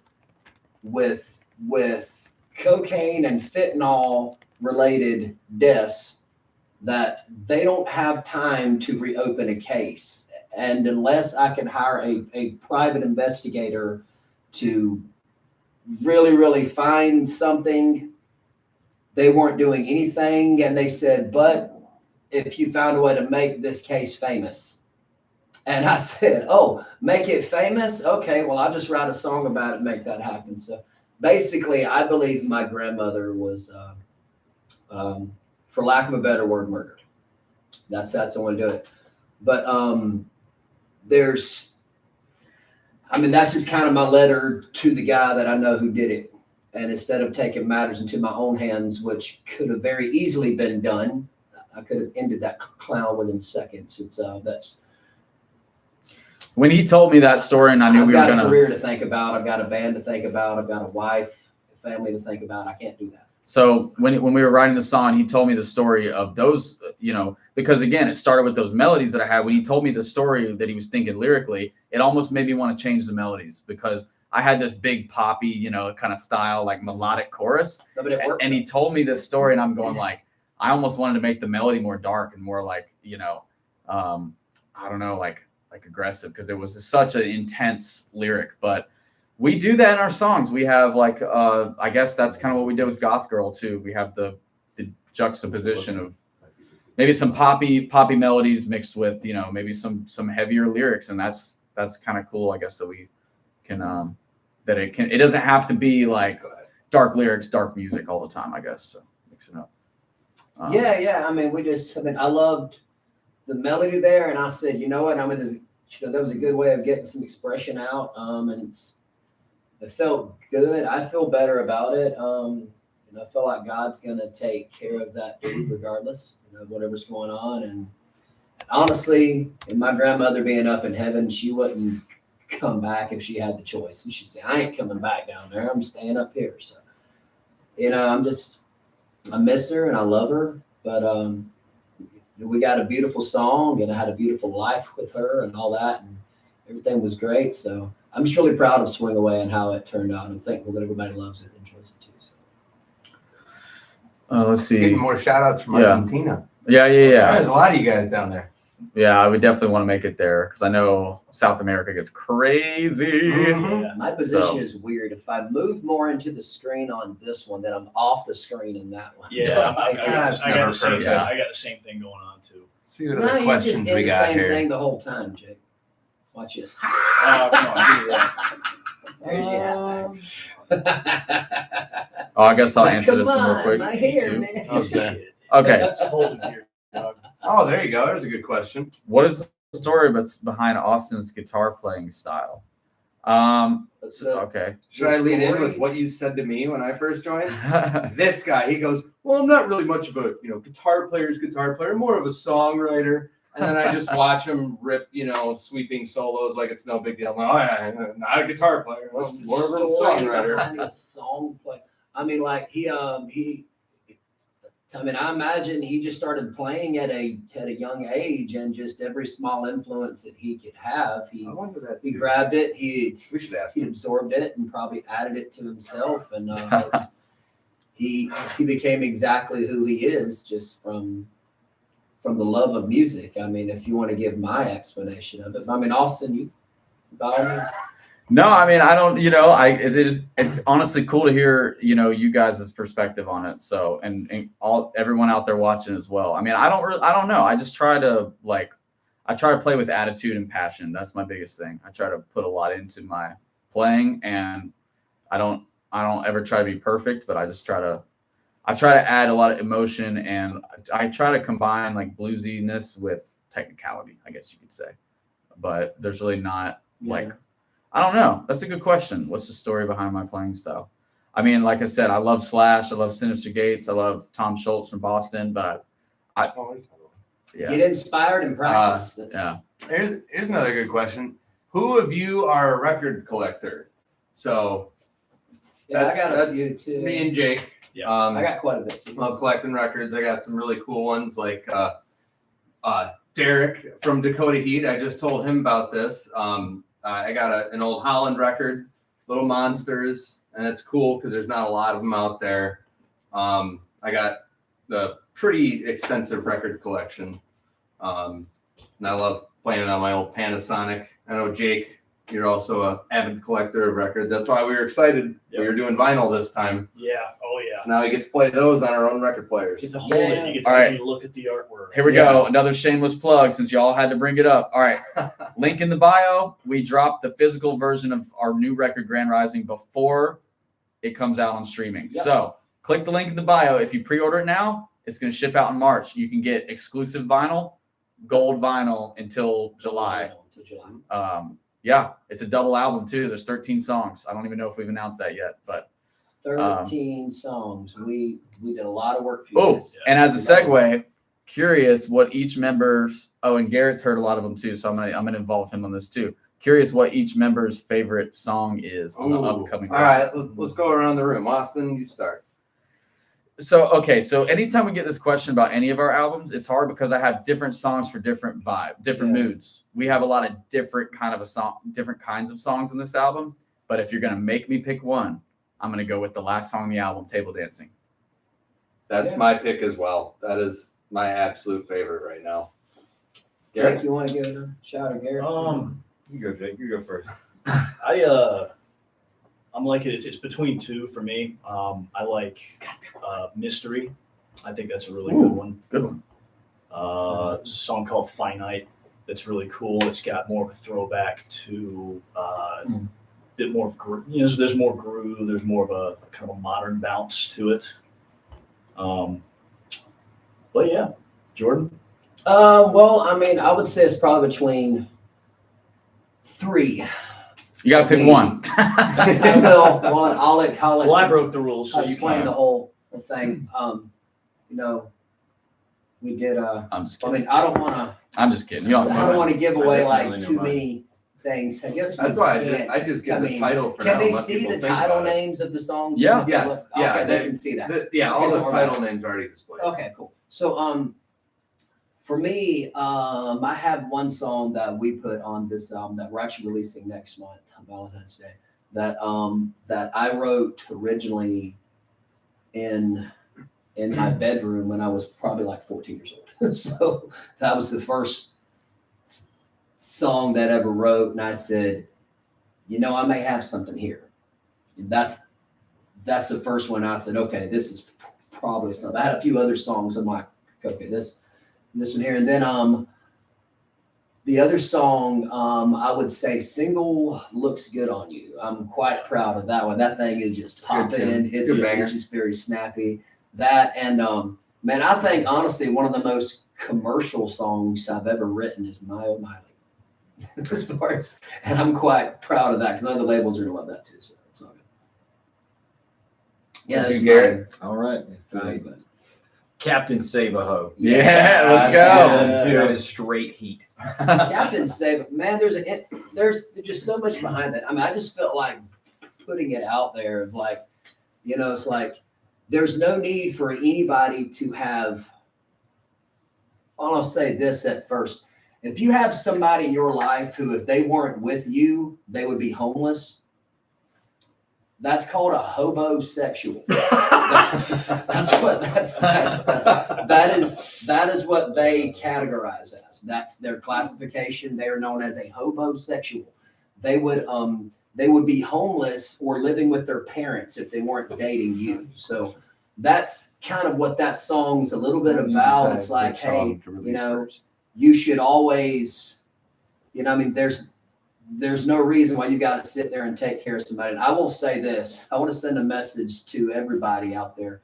Speaker 1: with cocaine and fentanyl related deaths that they don't have time to reopen a case. And unless I can hire a private investigator to really, really find something, they weren't doing anything. And they said, but if you found a way to make this case famous. And I said, oh, make it famous? Okay, well, I'll just write a song about it and make that happen. So basically, I believe my grandmother was, for lack of a better word, murdered. That's the way to do it. But that's just kind of my letter to the guy that I know who did it. And instead of taking matters into my own hands, which could have very easily been done, I could have ended that clown within seconds. That's.
Speaker 2: When he told me that story, and I knew we were
Speaker 1: I've got
Speaker 2: gonna.
Speaker 1: a career to think about. I've got a band to think about. I've got a wife, a family to think about. I can't do that.
Speaker 2: So when we were writing the song, he told me the story of those, because again, it started with those melodies that I had. When he told me the story that he was thinking lyrically, it almost made me want to change the melodies because I had this big poppy, kind of style, like melodic chorus.
Speaker 1: But it worked.
Speaker 2: And he told me this story, and I'm going like, I almost wanted to make the melody more dark and more like, I don't know, like like aggressive because it was such an intense lyric. But we do that in our songs. We have like I guess that's kind of what we did with Goth Girl too. We have the juxtaposition of maybe some poppy melodies mixed with, you know, maybe some heavier lyrics, and that's kind of cool, I guess, that we can that it doesn't have to be like dark lyrics, dark music all the time, I guess. So mix it up.
Speaker 1: Yeah. I mean, I loved the melody there, and I said, you know what, that was a good way of getting some expression out, and it felt good. I feel better about it. And I feel like God's gonna take care of that dude regardless, you know, whatever's going on. And honestly, and my grandmother being up in heaven, she wouldn't come back if she had the choice. And she'd say, I ain't coming back down there. I'm staying up here. So, you know, I miss her and I love her, but we got a beautiful song and I had a beautiful life with her and all that, and everything was great. So I'm just really proud of Swing Away and how it turned out. I'm thankful that everybody loves it and enjoys it too. So.
Speaker 2: Let's see.
Speaker 3: Getting more shout outs from Argentina.
Speaker 2: Yeah.
Speaker 3: There's a lot of you guys down there.
Speaker 2: Yeah, I would definitely want to make it there because I know South America gets crazy.
Speaker 3: Mhm.
Speaker 1: My position is weird. If I move more into the screen on this one, then I'm off the screen in that one.
Speaker 4: Yeah,
Speaker 1: I
Speaker 4: I got
Speaker 3: never
Speaker 4: the same.
Speaker 3: perfect.
Speaker 4: I got the same thing going on too.
Speaker 3: See what
Speaker 1: No,
Speaker 3: other
Speaker 1: you
Speaker 3: questions
Speaker 1: just did
Speaker 3: we
Speaker 1: the
Speaker 3: got
Speaker 1: same
Speaker 3: here.
Speaker 1: thing the whole time, Jake. Watch this.
Speaker 4: Oh, come on, do that.
Speaker 1: There's
Speaker 2: Oh, I guess I'll
Speaker 1: Like,
Speaker 2: answer
Speaker 1: come
Speaker 2: this one real
Speaker 1: on,
Speaker 2: quick.
Speaker 1: my hair,
Speaker 2: too.
Speaker 1: man.
Speaker 3: Okay.
Speaker 2: Okay.
Speaker 4: That's a holding here, dog.
Speaker 3: Oh, there you go. There's a good question.
Speaker 2: What is the story behind Austin's guitar playing style? Okay.
Speaker 3: Should I lead in
Speaker 1: story?
Speaker 3: with what you said to me when I first joined? This guy, he goes, well, I'm not really much of a guitar player, more of a songwriter. And then I just watch him rip, sweeping solos like it's no big deal. I'm like, oh yeah, I'm not a guitar player,
Speaker 1: What's
Speaker 3: I'm
Speaker 1: the
Speaker 3: more of a
Speaker 1: story
Speaker 3: songwriter.
Speaker 1: behind a song play? I mean, like I imagine he just started playing at a young age, and just every small influence that he could have,
Speaker 3: I wonder that
Speaker 1: he
Speaker 3: too.
Speaker 1: grabbed it, he
Speaker 3: We should ask
Speaker 1: he
Speaker 3: him.
Speaker 1: absorbed it, and probably added it to himself, and he became exactly who he is just from the love of music. I mean, if you want to give my explanation of it, I mean, Austin, you by all means.
Speaker 2: No, I mean, I don't, it's honestly cool to hear, you guys' perspective on it. So, and everyone out there watching as well. I mean, I don't know. I just try to play with attitude and passion. That's my biggest thing. I try to put a lot into my playing, and I don't ever try to be perfect, but I try to add a lot of emotion, and I try to combine like bluesiness with technicality, I guess you could say. But there's really not like, I don't know. That's a good question. What's the story behind my playing style? I mean, like I said, I love Slash. I love Sinister Gates. I love Tom Schultz from Boston. But
Speaker 1: Get inspired and practice.
Speaker 2: yeah.
Speaker 3: Here's another good question. Who of you are a record collector? So
Speaker 1: Yeah, I got a
Speaker 3: that's
Speaker 1: few too.
Speaker 3: me and Jake.
Speaker 4: Yeah.
Speaker 1: I got quite a bit too.
Speaker 3: Love collecting records. I got some really cool ones like Derek from Dakota Heat. I just told him about this. I got an old Holland record, Little Monsters, and it's cool because there's not a lot of them out there. I got the pretty extensive record collection, and I love playing it on my old Panasonic. I know, Jake, you're also an avid collector of records. That's why we were excited.
Speaker 4: Yep.
Speaker 3: We were doing vinyl this time.
Speaker 4: Yeah. Oh yeah.
Speaker 3: So now we get to play those on our own record players.
Speaker 4: You get to hold it. You get to
Speaker 2: All right.
Speaker 4: actually look at the artwork.
Speaker 2: Here we go. Another shameless plug since y'all had to bring it up. All right. Link in the bio. We dropped the physical version of our new record, Grand Rising, before it comes out on streaming.
Speaker 1: Yep.
Speaker 2: So click the link in the bio. If you pre-order it now, it's going to ship out in March. You can get exclusive vinyl, gold vinyl until July. Yeah, it's a double album too. There's 13 songs. I don't even know if we've announced that yet, but
Speaker 1: 13 songs. We did a lot of work for you.
Speaker 2: oh,
Speaker 1: guys.
Speaker 2: and as a segue, curious what each member's. Oh, and Garrett's heard a lot of them too, so I'm gonna involve him on this too. Curious what each member's favorite song is on the upcoming.
Speaker 3: All right, let's go around the room. Austin, you start.
Speaker 2: So anytime we get this question about any of our albums, it's hard because I have different songs for different moods. We have a lot of different kinds of songs in this album. But if you're gonna make me pick one, I'm gonna go with the last song on the album, Table Dancing.
Speaker 3: That's my pick as well. That is my absolute favorite right now.
Speaker 1: Jake, you want to give it a shot or Garrett?
Speaker 5: You go, Jake. You go first.
Speaker 4: I'm like it's between two for me. I like Mystery. I think that's a really good one.
Speaker 2: Good one.
Speaker 4: It's a song called Finite. That's really cool. It's got more of a throwback to a bit more of there's more groove. There's more of a kind of a modern bounce to it. But yeah, Jordan.
Speaker 1: Well, I mean, I would say it's probably between 3.
Speaker 2: You got to pick one.
Speaker 1: I will. One, I'll let Colin.
Speaker 4: Well, I broke the rules, so you
Speaker 1: explain
Speaker 4: can.
Speaker 1: the whole thing. We did.
Speaker 2: I'm just
Speaker 1: I
Speaker 2: kidding.
Speaker 1: mean, I don't want to.
Speaker 2: I'm just kidding. You don't
Speaker 1: I
Speaker 2: have
Speaker 1: don't
Speaker 2: to.
Speaker 1: want to give away
Speaker 5: definitely
Speaker 1: like
Speaker 5: know
Speaker 1: too
Speaker 5: mine.
Speaker 1: many things. I guess
Speaker 3: That's
Speaker 1: we
Speaker 3: why
Speaker 1: can't.
Speaker 3: I just give
Speaker 1: I
Speaker 3: the
Speaker 1: mean,
Speaker 3: title for
Speaker 1: Can
Speaker 3: now.
Speaker 1: they
Speaker 3: let
Speaker 1: see
Speaker 3: people
Speaker 1: the
Speaker 3: think
Speaker 1: title
Speaker 3: about it.
Speaker 1: names of the songs?
Speaker 2: Yeah.
Speaker 3: Yes.
Speaker 1: Okay,
Speaker 3: Yeah.
Speaker 1: they can see that.
Speaker 3: All
Speaker 1: Okay,
Speaker 3: the
Speaker 1: so
Speaker 3: title names are already displayed.
Speaker 1: Okay, cool. So, for me, I have one song that we put on this album that we're actually releasing next month, on Valentine's Day. That I wrote originally in my bedroom when I was probably like 14 years old. So that was the first song that I ever wrote, and I said, I may have something here. And that's the first one. I said, okay, this is probably something. I had a few other songs. I'm like, okay, this one here, and then the other song, I would say Single Looks Good on You. I'm quite proud of that one. That thing is just popping. It's just very snappy. That and man, I think honestly one of the most commercial songs I've ever written is My Oh Miley. As far as, and I'm quite proud of that because other labels are gonna love that too. So it's all good. Yeah, that's
Speaker 2: Garrett.
Speaker 5: All right.
Speaker 1: Very good.
Speaker 5: Captain Save-A-Ho.
Speaker 2: Yeah, let's go.
Speaker 5: That is straight heat.
Speaker 1: Captain Save, man, there's just so much behind that. I mean, I just felt like putting it out there of like, it's like there's no need for anybody to have. I'll say this at first. If you have somebody in your life who, if they weren't with you, they would be homeless. That's called a hobosexual. That is what they categorize as. That's their classification. They are known as a hobosexual. They would be homeless or living with their parents if they weren't dating you. So that's kind of what that song's a little bit about. It's like, hey, you should always, I mean, there's no reason why you got to sit there and take care of somebody. And I will say this, I want to send a message to everybody out there.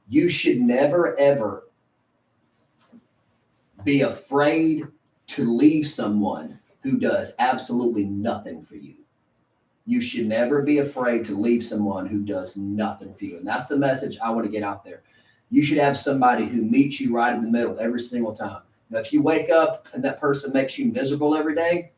Speaker 1: You should never, ever be afraid to leave someone who does absolutely nothing for you. You should never be afraid to leave someone who does nothing for you. And that's the message I want to get out there. You should have somebody who meets you right in the middle every single time. Now, if you wake up and that person makes you miserable every day,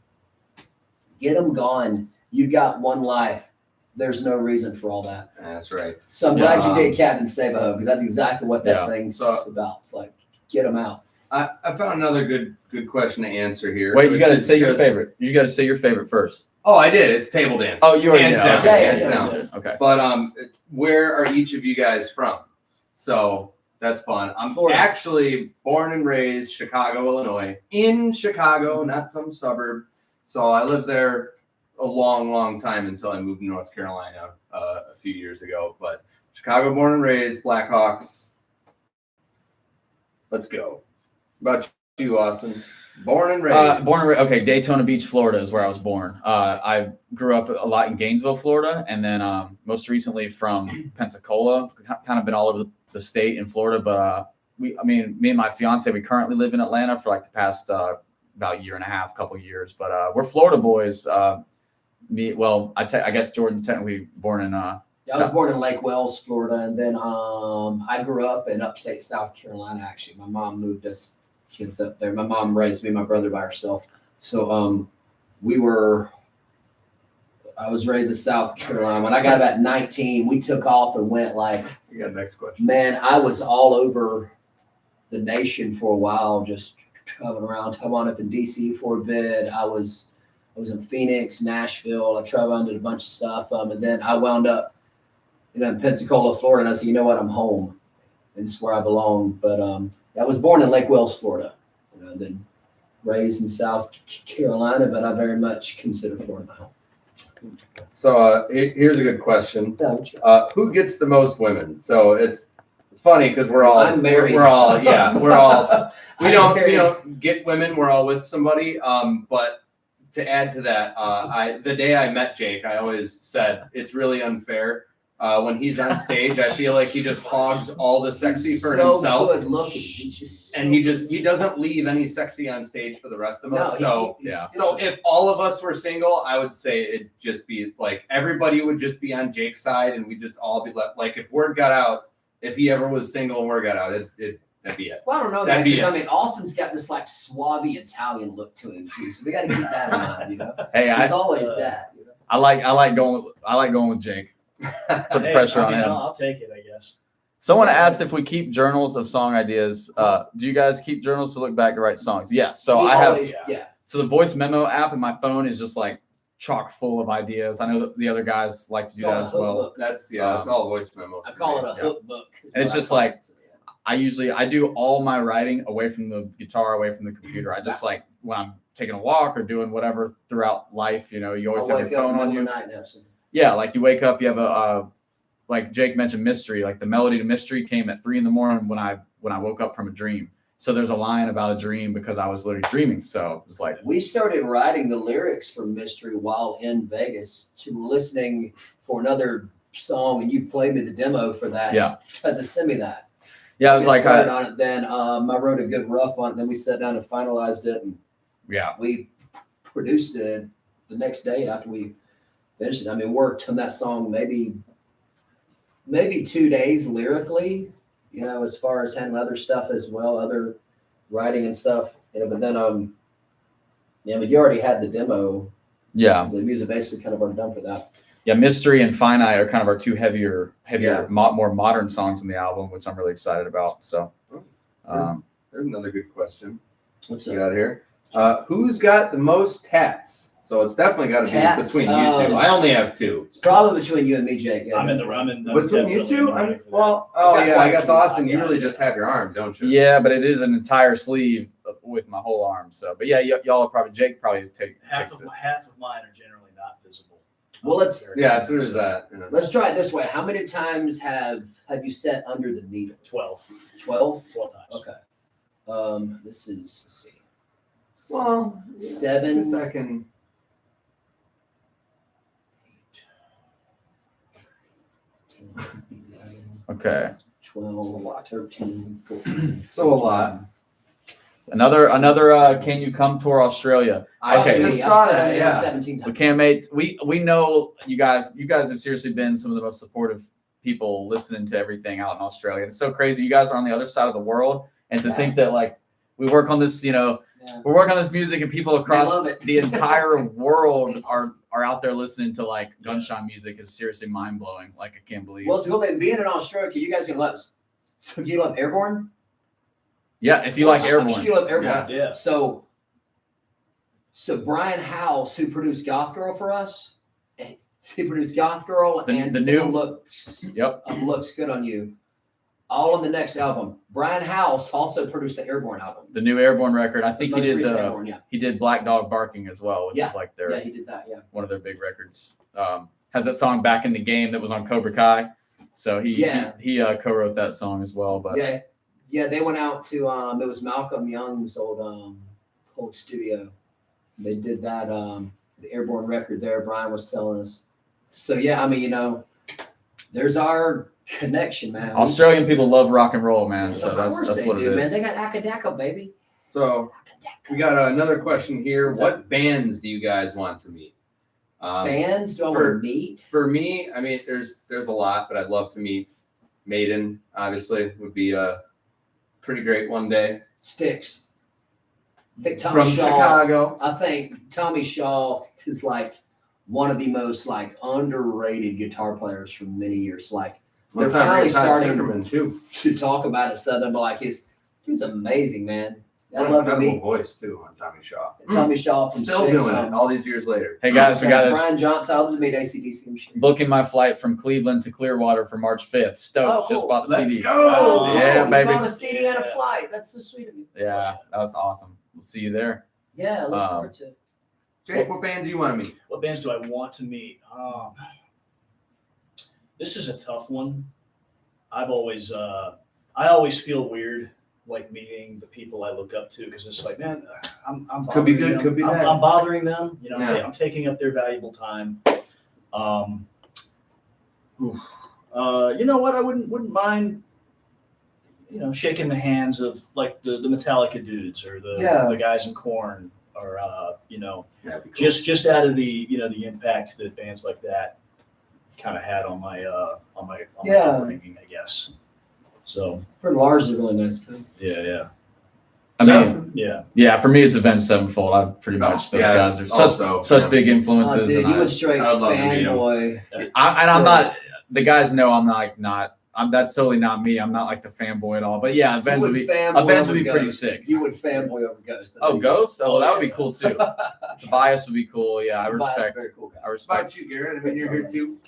Speaker 1: get them gone. You got one life. There's no reason for all that.
Speaker 3: That's right.
Speaker 1: So I'm glad you did Captain Save-A-Ho because that's exactly what that thing's
Speaker 3: So-
Speaker 1: about. It's like, get them out.
Speaker 3: I found another good question to answer here.
Speaker 2: Wait, you
Speaker 3: which
Speaker 2: got to
Speaker 3: is
Speaker 2: say your
Speaker 3: just-
Speaker 2: favorite. You got to say your favorite first.
Speaker 3: Oh, I did. It's table dance.
Speaker 2: Oh, you already
Speaker 3: Hands
Speaker 2: know.
Speaker 3: down.
Speaker 2: Okay.
Speaker 3: Hands down.
Speaker 2: Okay.
Speaker 3: But where are each of you guys from? So that's fun. I'm
Speaker 1: Florida.
Speaker 3: actually born and raised Chicago, Illinois. In Chicago, not some suburb. So I lived there a long, long time until I moved to North Carolina a few years ago. But Chicago, born and raised, Blackhawks. Let's go. About you, Austin? Born and raised.
Speaker 2: Okay, Daytona Beach, Florida is where I was born. I grew up a lot in Gainesville, Florida, and then most recently from Pensacola. Kind of been all over the state in Florida, but me and my fiance, we currently live in Atlanta for like the past about year and a half, couple years. But we're Florida boys. I guess Jordan technically born in.
Speaker 1: I was born in Lake Wales, Florida, and then I grew up in upstate South Carolina. Actually, my mom moved us kids up there. My mom raised me and my brother by herself. So I was raised in South Carolina. When I got about 19, we took off and went like,
Speaker 3: You got next question.
Speaker 1: man, I was all over the nation for a while, just traveling around. I wound up in DC for a bit. I was in Phoenix, Nashville. I traveled did a bunch of stuff. And then I wound up, in Pensacola, Florida. And I said, you know what? I'm home. And this is where I belong. But I was born in Lake Wales, Florida. And then raised in South Carolina, but I very much consider Florida my home.
Speaker 3: So here's a good question.
Speaker 1: Yeah,
Speaker 3: Who gets the most women? So it's funny because we're all
Speaker 1: I'm married.
Speaker 3: We're all yeah. We're all we
Speaker 1: I'm
Speaker 3: don't
Speaker 1: married.
Speaker 3: get women. We're all with somebody. But to add to that, the day I met Jake, I always said it's really unfair. When he's on stage, I feel like he just hogs all the sexy for
Speaker 1: so
Speaker 3: himself.
Speaker 1: Good looking. He's just so
Speaker 3: And he doesn't leave any sexy on stage for the rest of us. So
Speaker 2: yeah.
Speaker 3: so if all of us were single, I would say it'd just be like everybody would just be on Jake's side, and we'd just all be like if word got out, if he ever was single and word got out, that'd be it.
Speaker 1: Well, I don't know,
Speaker 3: That'd
Speaker 1: man,
Speaker 3: be
Speaker 1: because
Speaker 3: it.
Speaker 1: I mean, Austin's got this like suave Italian look to him too, so we got to keep that in mind, you know.
Speaker 2: Hey,
Speaker 1: There's always that. You know?
Speaker 2: I like going with Jake. Put the pressure on him.
Speaker 4: I'll take it, I guess.
Speaker 2: Someone asked if we keep journals of song ideas. Do you guys keep journals to look back to write songs? Yeah. So
Speaker 1: We
Speaker 2: I have.
Speaker 1: always- yeah.
Speaker 2: So the voice memo app in my phone is just like chock full of ideas. I know that the other guys like to do that as well.
Speaker 3: That's it's all voice memos.
Speaker 1: I call it a hook book.
Speaker 2: And it's just like, I do all my writing away from the guitar, away from the computer. I just like when I'm taking a walk or doing whatever throughout life, you know, you always have your phone on you. Yeah, like you wake up, you have a like Jake mentioned mystery, like the melody to mystery came at 3 a.m. when I woke up from a dream. So there's a line about a dream because I was literally dreaming. So it was like
Speaker 1: We started writing the lyrics for Mystery while in Vegas. We were listening for another song, and you played me the demo for that.
Speaker 2: Yeah.
Speaker 1: Tried to send me that.
Speaker 2: yeah, it was like
Speaker 1: started on it. Then I wrote a good rough on it. Then we sat down and finalized it, and we produced it the next day after we finished it. I mean, worked on that song maybe 2 days lyrically, you know, as far as handling other stuff as well, other writing and stuff, you know, but then, but you already had the demo.
Speaker 2: yeah.
Speaker 1: The music basically kind of already done for that.
Speaker 2: Yeah, Mystery and Finite are kind of our two heavier,
Speaker 1: Yeah.
Speaker 2: more modern songs in the album, which I'm really excited about. So,
Speaker 3: There's another good question.
Speaker 1: What's
Speaker 3: We got here. Who's got the most tats? So it's definitely got to be
Speaker 1: Tats?
Speaker 3: between you two. I only have 2.
Speaker 1: It's probably between you and me, Jake. Yeah,
Speaker 4: I'm
Speaker 3: Between you
Speaker 4: definitely
Speaker 3: two?
Speaker 4: in the running for that.
Speaker 3: Well,
Speaker 1: got
Speaker 3: yeah,
Speaker 1: quite
Speaker 3: I
Speaker 1: a
Speaker 3: guess
Speaker 1: few.
Speaker 3: Austin, you really just have your arm, don't you?
Speaker 2: yeah, but it is an entire sleeve with my whole arm. So, but yeah, y'all are probably Jake probably takes it.
Speaker 4: half of mine are generally not visible.
Speaker 1: Well, let's
Speaker 3: Yeah, so there's that. You know.
Speaker 1: let's try it this way. How many times have you sat under the needle?
Speaker 4: 12
Speaker 1: 12?
Speaker 4: times.
Speaker 1: Okay. This is, let's see.
Speaker 3: Well,
Speaker 1: 7.
Speaker 3: just I can.
Speaker 1: 11,
Speaker 2: Okay.
Speaker 1: 12, 13, 14.
Speaker 3: So a lot.
Speaker 2: Another Can You Come Tour Australia.
Speaker 3: I
Speaker 2: Okay.
Speaker 3: just saw that.
Speaker 1: I've
Speaker 3: Yeah.
Speaker 1: 17
Speaker 2: We
Speaker 1: times.
Speaker 2: can't make we know you guys have seriously been some of the most supportive people listening to everything out in Australia. It's so crazy. You guys are on the other side of the world, and to
Speaker 1: Yeah.
Speaker 2: think that like we work on this, you know,
Speaker 1: Yeah.
Speaker 2: we're working on this music and people across
Speaker 1: love it.
Speaker 2: the entire world are out there listening to like gunshot music is seriously mind blowing. Like I can't believe.
Speaker 1: Well, it's cool that being in Australia, you guys can love us. You love Airborne?
Speaker 2: Yeah, if you like
Speaker 1: I'm
Speaker 2: Airborne.
Speaker 1: sure you love Airborne.
Speaker 4: Yeah.
Speaker 1: So Brian House, who produced Goth Girl for us, he produced Goth Girl
Speaker 2: The
Speaker 1: and
Speaker 2: new-
Speaker 1: Still Looks
Speaker 2: Yep.
Speaker 1: Looks Good on You. All on the next album. Brian House also produced the Airborne album.
Speaker 2: The new Airborne record. I think
Speaker 1: The
Speaker 2: he
Speaker 1: most
Speaker 2: did
Speaker 1: recent Airborne, yeah.
Speaker 2: he did Black Dog Barking as well, which
Speaker 1: Yeah.
Speaker 2: is like their
Speaker 1: Yeah, he did that, yeah.
Speaker 2: one of their big records. Has that song Back in the Game that was on Cobra Kai. So he co-wrote that song as well. But
Speaker 1: Yeah, they went out to it was Malcolm Young's old studio. They did that the Airborne record there. Brian was telling us. So yeah, I mean, you know, there's our connection, man.
Speaker 2: Australian people love rock and roll, man. So
Speaker 1: Of
Speaker 2: that's
Speaker 1: course
Speaker 2: that's
Speaker 1: they
Speaker 2: what
Speaker 1: do,
Speaker 2: it
Speaker 1: man.
Speaker 2: is.
Speaker 1: They got Akadaka, baby.
Speaker 3: So we got another question here.
Speaker 1: What's
Speaker 3: What bands do you guys want to meet?
Speaker 1: Bands do I want
Speaker 3: for-
Speaker 1: to meet?
Speaker 3: For me, I mean, there's a lot, but I'd love to meet Maiden. Obviously, would be a pretty great one day.
Speaker 1: Styx. I think Tommy
Speaker 3: From
Speaker 1: Shaw.
Speaker 3: Chicago.
Speaker 1: I think Tommy Shaw is like one of the most like underrated guitar players for many years. Like they're
Speaker 3: Let's not
Speaker 1: finally
Speaker 3: forget Todd
Speaker 1: starting
Speaker 3: Singerman too.
Speaker 1: to talk about it stuff. They're like, dude's amazing, man. I'd
Speaker 3: What an
Speaker 1: love to
Speaker 3: incredible
Speaker 1: meet
Speaker 3: voice too on Tommy Shaw.
Speaker 1: Tommy Shaw from
Speaker 3: Still
Speaker 1: Styx.
Speaker 3: doing it all these years later.
Speaker 2: Hey guys, we got this
Speaker 1: Brian Johnson. I'd love to meet AC/DC. I'm sure.
Speaker 2: booking my flight from Cleveland to Clearwater for March 5th. Stoked.
Speaker 1: Oh, cool.
Speaker 2: Just bought the
Speaker 3: Let's
Speaker 2: CD.
Speaker 3: go.
Speaker 1: Oh,
Speaker 2: Yeah,
Speaker 1: you
Speaker 2: baby.
Speaker 1: bought a CD and a
Speaker 4: Yeah.
Speaker 1: flight. That's so sweet of you.
Speaker 2: Yeah, that was awesome. We'll see you there.
Speaker 1: Yeah, I look forward to it.
Speaker 3: Jake, what bands do you want to meet?
Speaker 4: What bands do I want to meet? This is a tough one. I always feel weird like meeting the people I look up to because it's like, man, I'm
Speaker 3: Could be
Speaker 4: bothering
Speaker 3: good,
Speaker 4: them.
Speaker 3: could be bad.
Speaker 4: I'm bothering them. You know,
Speaker 3: Yeah.
Speaker 4: I'm taking up their valuable time. You know what? I wouldn't mind, you know, shaking the hands of like the Metallica dudes or the guys in Korn or you know,
Speaker 3: That'd be cool.
Speaker 4: just out of the, you know, the impact that bands like that kind of had on my upbringing, I guess. So
Speaker 1: For Lars is a really nice guy.
Speaker 4: yeah.
Speaker 2: I mean,
Speaker 4: Yeah.
Speaker 2: For me, it's Avenged Sevenfold. I pretty much those guys are
Speaker 3: also,
Speaker 2: such big influences.
Speaker 1: Dude,
Speaker 2: and
Speaker 1: you would straight
Speaker 3: I would love to meet him.
Speaker 1: fanboy.
Speaker 2: I'm not. The guys know I'm not. That's totally not me. I'm not like the fanboy at all. But yeah, Avenged would be pretty sick.
Speaker 1: You would fanboy over Ghost.
Speaker 2: Oh, Goth? Oh, well, that would be
Speaker 4: yeah.
Speaker 2: cool too. Tobias would be cool. Yeah, I respect.
Speaker 1: Very cool guy.
Speaker 2: I
Speaker 3: What
Speaker 2: respect.
Speaker 3: about you, Garrett? I mean, you're here too.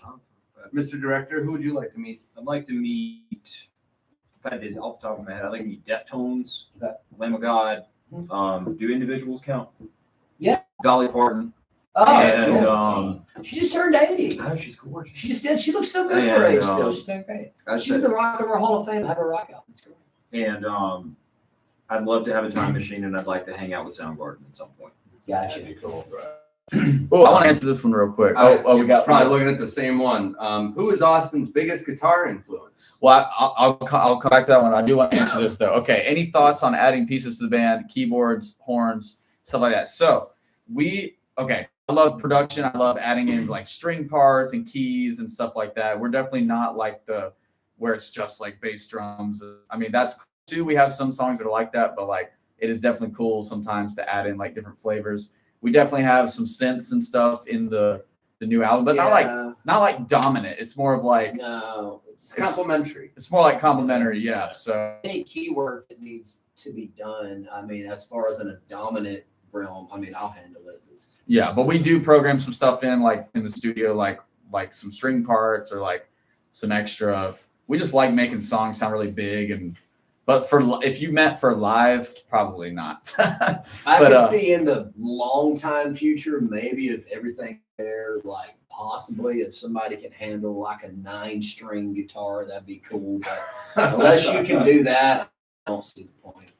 Speaker 3: Mr. Director, who would you like to meet?
Speaker 5: I'd like to meet, if I did off the top of my head, I'd like to meet Deftones,
Speaker 1: Okay.
Speaker 5: Lamb of God.
Speaker 1: Mhm.
Speaker 5: Do individuals count?
Speaker 1: Yeah.
Speaker 5: Dolly Parton.
Speaker 1: Oh, that's
Speaker 5: and
Speaker 1: cool. She just turned 80.
Speaker 5: oh, she's gorgeous.
Speaker 1: She just did. She looks so good
Speaker 5: Yeah,
Speaker 1: for her age
Speaker 5: and,
Speaker 1: still. She's doing great.
Speaker 5: I'd
Speaker 1: She's
Speaker 5: say-
Speaker 1: in the Rock and Roll Hall of Fame. Have her rock out. It's great.
Speaker 5: And I'd love to have a time machine, and I'd like to hang out with Soundgarden at some point.
Speaker 1: Gotcha.
Speaker 3: That'd be cool.
Speaker 2: Oh, I want to answer this one real quick. We got
Speaker 3: probably looking at the same one. Who is Austin's biggest guitar influence?
Speaker 2: Well, I'll come back to that one. I do want to answer this though. Okay, any thoughts on adding pieces to the band, keyboards, horns, stuff like that? So I love production. I love adding in like string parts and keys and stuff like that. We're definitely not like where it's just like bass drums. I mean, that's cool too. We have some songs that are like that, but like it is definitely cool sometimes to add in like different flavors. We definitely have some synths and stuff in the new album, but not like dominant. It's more of like
Speaker 1: No.
Speaker 3: It's complimentary.
Speaker 2: it's more like complimentary. Yeah. So
Speaker 1: Any key work that needs to be done. I mean, as far as in a dominant realm, I mean, I'll handle it.
Speaker 2: yeah, but we do program some stuff in like in the studio, like some string parts or like some extra. We just like making songs sound really big but if you meant for live, probably not.
Speaker 1: I
Speaker 2: But,
Speaker 1: could see in the long time future, maybe if everything there, like possibly if somebody can handle like a 9-string guitar, that'd be cool. But unless you can do that, I don't see the point.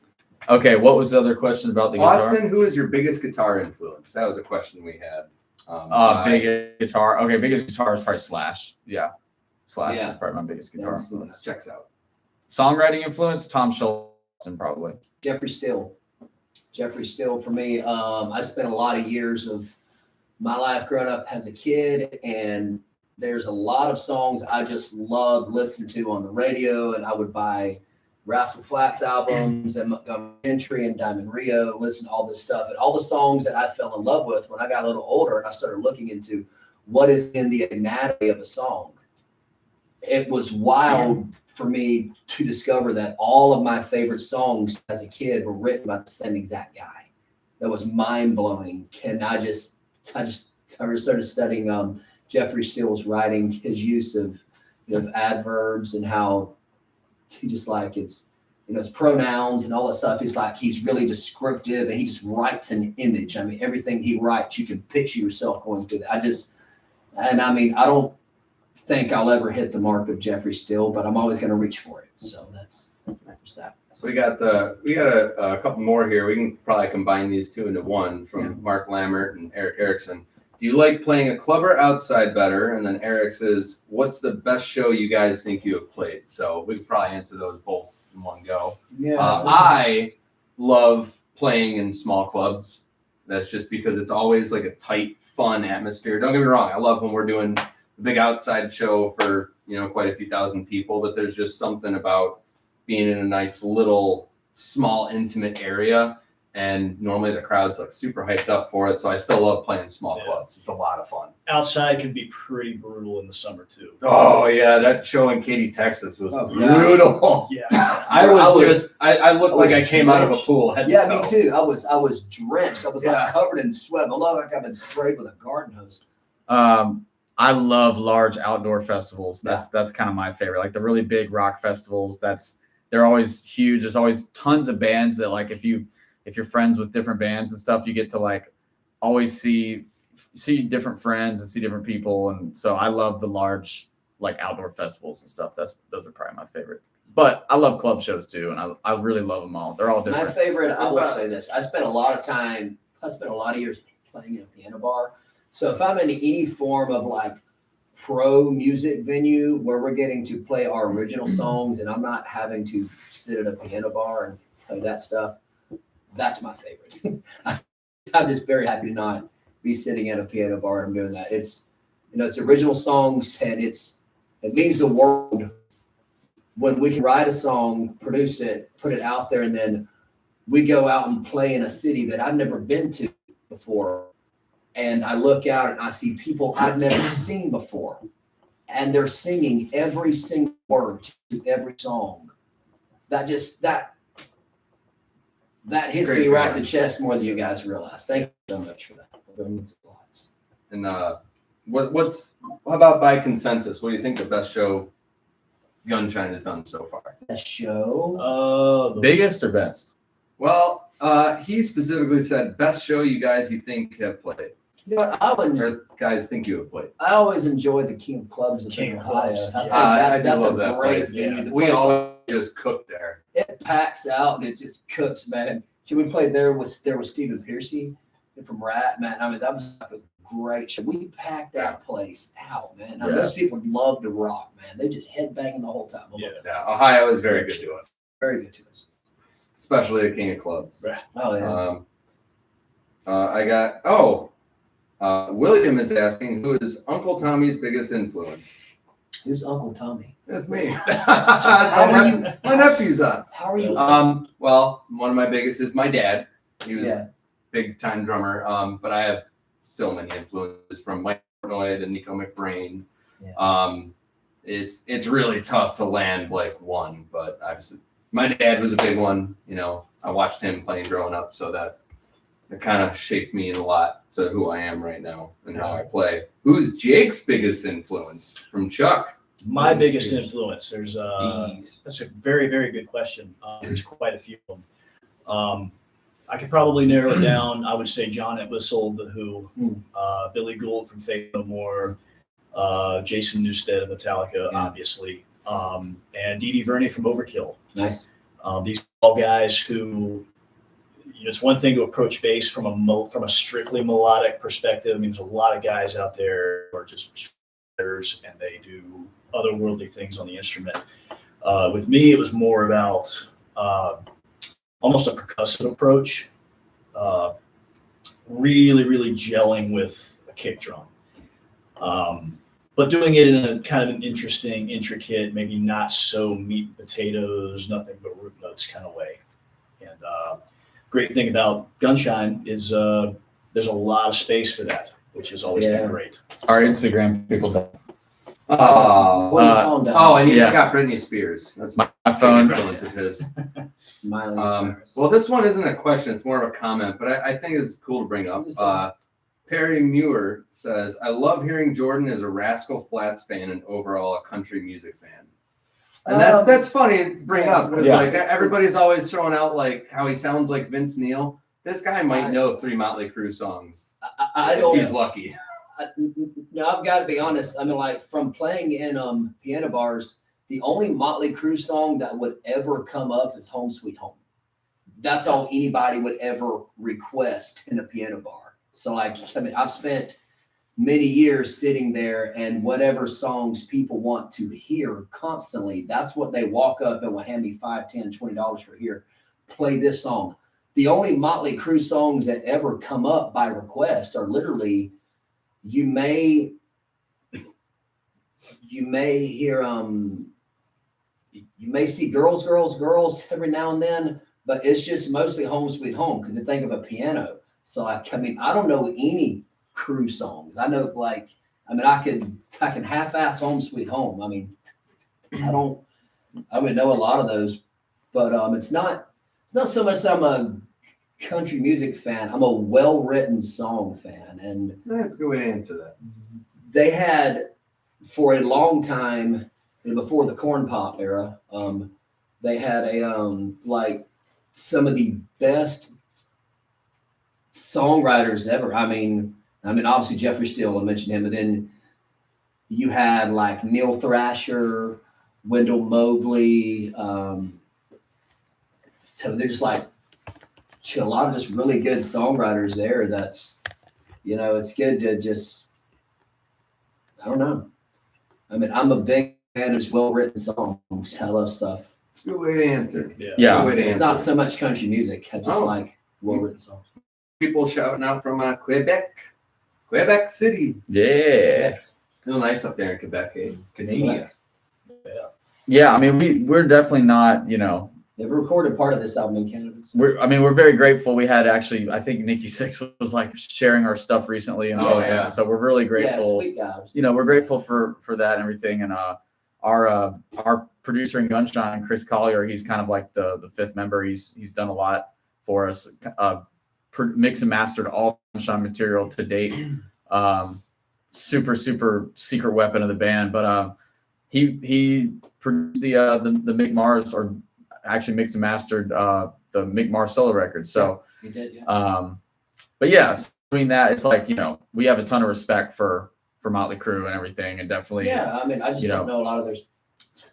Speaker 2: Okay, what was the other question about the guitar?
Speaker 3: Austin, who is your biggest guitar influence? That was a question we had.
Speaker 2: Biggest guitar. Okay, biggest guitar is probably Slash. Yeah, Slash
Speaker 1: Yeah.
Speaker 2: is probably my biggest guitar
Speaker 1: That's-
Speaker 2: influence.
Speaker 3: Checks out.
Speaker 2: Songwriting influence, Tom Schultzen probably.
Speaker 1: Jeffrey Still for me. I spent a lot of years of my life growing up as a kid, and there's a lot of songs I just loved listening to on the radio, and I would buy Rascal Flatts albums and Montgomery Gentry and Diamond Rio, listen to all this stuff, and all the songs that I fell in love with when I got a little older and I started looking into what is in the anatomy of a song. It was wild for me to discover that all of my favorite songs as a kid were written by the same exact guy. That was mind blowing. And I started studying Jeffrey Still's writing, his use of adverbs and how he just like it's pronouns and all that stuff. It's like he's really descriptive and he just writes an image. I mean, everything he writes, you can picture yourself going through that. I don't think I'll ever hit the mark of Jeffrey Still, but I'm always going to reach for it. So that's that.
Speaker 3: So we got a couple more here. We can probably combine these two into one from Mark Lammert and Eric Erickson. Do you like playing a club or outside better? And then Eric says, what's the best show you guys think you have played? So we could probably answer those both in one go.
Speaker 1: Yeah.
Speaker 3: I love playing in small clubs. That's just because it's always like a tight, fun atmosphere. Don't get me wrong. I love when we're doing a big outside show for, quite a few thousand people, but there's just something about being in a nice little, small, intimate area. And normally the crowd's like super hyped up for it. So I still love playing small clubs. It's a lot of fun.
Speaker 4: Outside can be pretty brutal in the summer too.
Speaker 3: Oh yeah. That show in Katy, Texas was
Speaker 1: Oh,
Speaker 3: brutal.
Speaker 4: Yeah.
Speaker 3: I looked like I came out of a pool. Head to
Speaker 1: Yeah,
Speaker 3: toe.
Speaker 1: me too. I was drenched. I was
Speaker 3: Yeah.
Speaker 1: like covered in sweat. I looked like I've been sprayed with a garden hose.
Speaker 2: I love large outdoor festivals. That's kind of my favorite. Like the really big rock festivals. They're always huge. There's always tons of bands that like if you if you're friends with different bands and stuff, you get to like always see different friends and see different people. And so I love the large like outdoor festivals and stuff. Those are probably my favorite. But I love club shows too, and I really love them all. They're all different.
Speaker 1: My favorite, I will say this: I spent a lot of years playing in a piano bar. So if I'm in any form of like pro music venue where we're getting to play our original songs and I'm not having to sit at a piano bar and play that stuff, that's my favorite. I'm just very happy to not be sitting at a piano bar and doing that. It's it's original songs, and it means the world when we can write a song, produce it, put it out there, and then we go out and play in a city that I've never been to before. And I look out and I see people I've never seen before. And they're singing every single word to every song. That hits
Speaker 3: Great
Speaker 1: me right in
Speaker 3: feeling.
Speaker 1: the chest more than you guys realize. Thank you so much for that. It means a lot.
Speaker 3: And how about by consensus? What do you think the best show Gunshine has done so far?
Speaker 1: A show.
Speaker 2: Biggest or best?
Speaker 3: Well, he specifically said best show you think have played.
Speaker 1: You know what?
Speaker 3: Or guys think you have played.
Speaker 1: I always enjoy the King of Clubs in
Speaker 4: King of
Speaker 1: Ohio.
Speaker 4: Clubs.
Speaker 1: I think
Speaker 3: I do
Speaker 1: that's
Speaker 3: love
Speaker 1: a
Speaker 3: that
Speaker 1: great
Speaker 3: place.
Speaker 1: venue.
Speaker 4: Yeah.
Speaker 1: The
Speaker 3: We
Speaker 1: place-
Speaker 3: all just cooked there.
Speaker 1: it packs out and it just cooks, man. So we played there with Stephen Piercy from Rat, man. I mean, that was like a great show. We packed that place out, man. Now,
Speaker 2: Yeah.
Speaker 1: those people love to rock, man. They just headbanging the whole time.
Speaker 4: Yeah.
Speaker 3: Yeah, Ohio is very good to us,
Speaker 1: Very good to us.
Speaker 3: especially the King of Clubs.
Speaker 4: Right.
Speaker 1: Oh yeah.
Speaker 3: William is asking, who is Uncle Tommy's biggest influence?
Speaker 1: Who's Uncle Tommy?
Speaker 3: That's me.
Speaker 1: How are you?
Speaker 3: My nephew's on.
Speaker 1: How are you?
Speaker 3: Well, one of my biggest is my dad. He was
Speaker 1: Yeah.
Speaker 3: big time drummer. But I have so many influences from Mike Portnoy to Nico McBrain.
Speaker 1: Yeah.
Speaker 3: It's really tough to land like one, but obviously my dad was a big one. I watched him playing growing up, so that kind of shaped me in a lot to who I am right now and how I play. Who's Jake's biggest influence? From Chuck.
Speaker 4: My
Speaker 3: Yes,
Speaker 4: biggest
Speaker 3: yes.
Speaker 4: influence. There's
Speaker 5: These.
Speaker 4: that's a very, very good question. There's quite a few of them. I could probably narrow it down. I would say John Entwistle, The Who, Billy Gould from Faith No More, Jason Newsted of Metallica,
Speaker 1: Yeah.
Speaker 4: obviously, and Dee Dee Verney from Overkill.
Speaker 1: Nice.
Speaker 4: These are all guys who, it's one thing to approach bass from a strictly melodic perspective. I mean, there's a lot of guys out there who are just players and they do otherworldly things on the instrument. With me, it was more about almost a percussive approach, really, really gelling with a kick drum. But doing it in a kind of an interesting, intricate, maybe not so meat and potatoes, nothing but root notes kind of way. And great thing about Gunshine is there's a lot of space for that, which has always
Speaker 1: Yeah.
Speaker 4: been great.
Speaker 2: Our Instagram people don't.
Speaker 3: Oh,
Speaker 1: What do you call him down?
Speaker 3: and you
Speaker 2: Yeah.
Speaker 3: forgot Britney Spears. That's my
Speaker 2: My phone.
Speaker 3: influence of his.
Speaker 1: Miley Cyrus.
Speaker 3: Well, this one isn't a question; it's more of a comment, but I think it's cool to bring up. Perry Muir says, "I love hearing Jordan is a Rascal Flatts fan and overall a country music fan." And that's funny to bring up because
Speaker 2: Yeah.
Speaker 3: like everybody's always throwing out like how he sounds like Vince Neil. This guy might know 3 Motley Crue songs
Speaker 1: I
Speaker 3: if
Speaker 1: don't.
Speaker 3: he's lucky.
Speaker 1: No, I've got to be honest. I mean, like from playing in piano bars, the only Motley Crue song that would ever come up is "Home Sweet Home." That's all anybody would ever request in a piano bar. So, like, I mean, I've spent many years sitting there, and whatever songs people want to hear constantly, that's what they walk up and will hand me $5, $10, $20 for here. Play this song. The only Motley Crue songs that ever come up by request are literally. You may hear you may see girls every now and then, but it's just mostly Home Sweet Home because you think of a piano. So I mean, I don't know any Crue songs. I know I can half-ass Home Sweet Home. I mean, I would know a lot of those, but it's not so much that I'm a country music fan. I'm a well-written song fan, and
Speaker 3: That's a good way to answer that.
Speaker 1: they had for a long time before the corn pop era. They had like some of the best songwriters ever. I mean, obviously Jeffrey Steele, I mentioned him, but then you had like Neil Thrasher, Wendell Mobley. So there's like a lot of just really good songwriters there. That's, it's good to just, I don't know. I mean, I'm a big fan of well-written songs. I love stuff.
Speaker 3: Good way to answer.
Speaker 2: Yeah.
Speaker 3: Good way to
Speaker 1: It's
Speaker 3: answer.
Speaker 1: not so much country music. I just like well-written songs.
Speaker 3: People shouting out from Quebec City.
Speaker 2: Yeah.
Speaker 3: Real nice up there in Quebec, Canada.
Speaker 2: Yeah. I mean, we're definitely not,
Speaker 1: They've recorded part of this album in Canada.
Speaker 2: we're very grateful. We had actually, I think Nikki Six was like sharing our stuff recently, and so we're really grateful.
Speaker 1: Yeah, sweet guys.
Speaker 2: We're grateful for that and everything. And our producer in Gunshine, Chris Collier, he's kind of like the fifth member. He's done a lot for us. Mix and mastered all Gunshine material to date. Super secret weapon of the band, but he produced the Mick Mars, or actually mixed and mastered the Mick Mars solo record. So
Speaker 1: He did, yeah.
Speaker 2: but yeah, between that, it's like, we have a ton of respect for Motley Crue and everything, and definitely.
Speaker 1: Yeah, I mean, I just don't know a lot of their.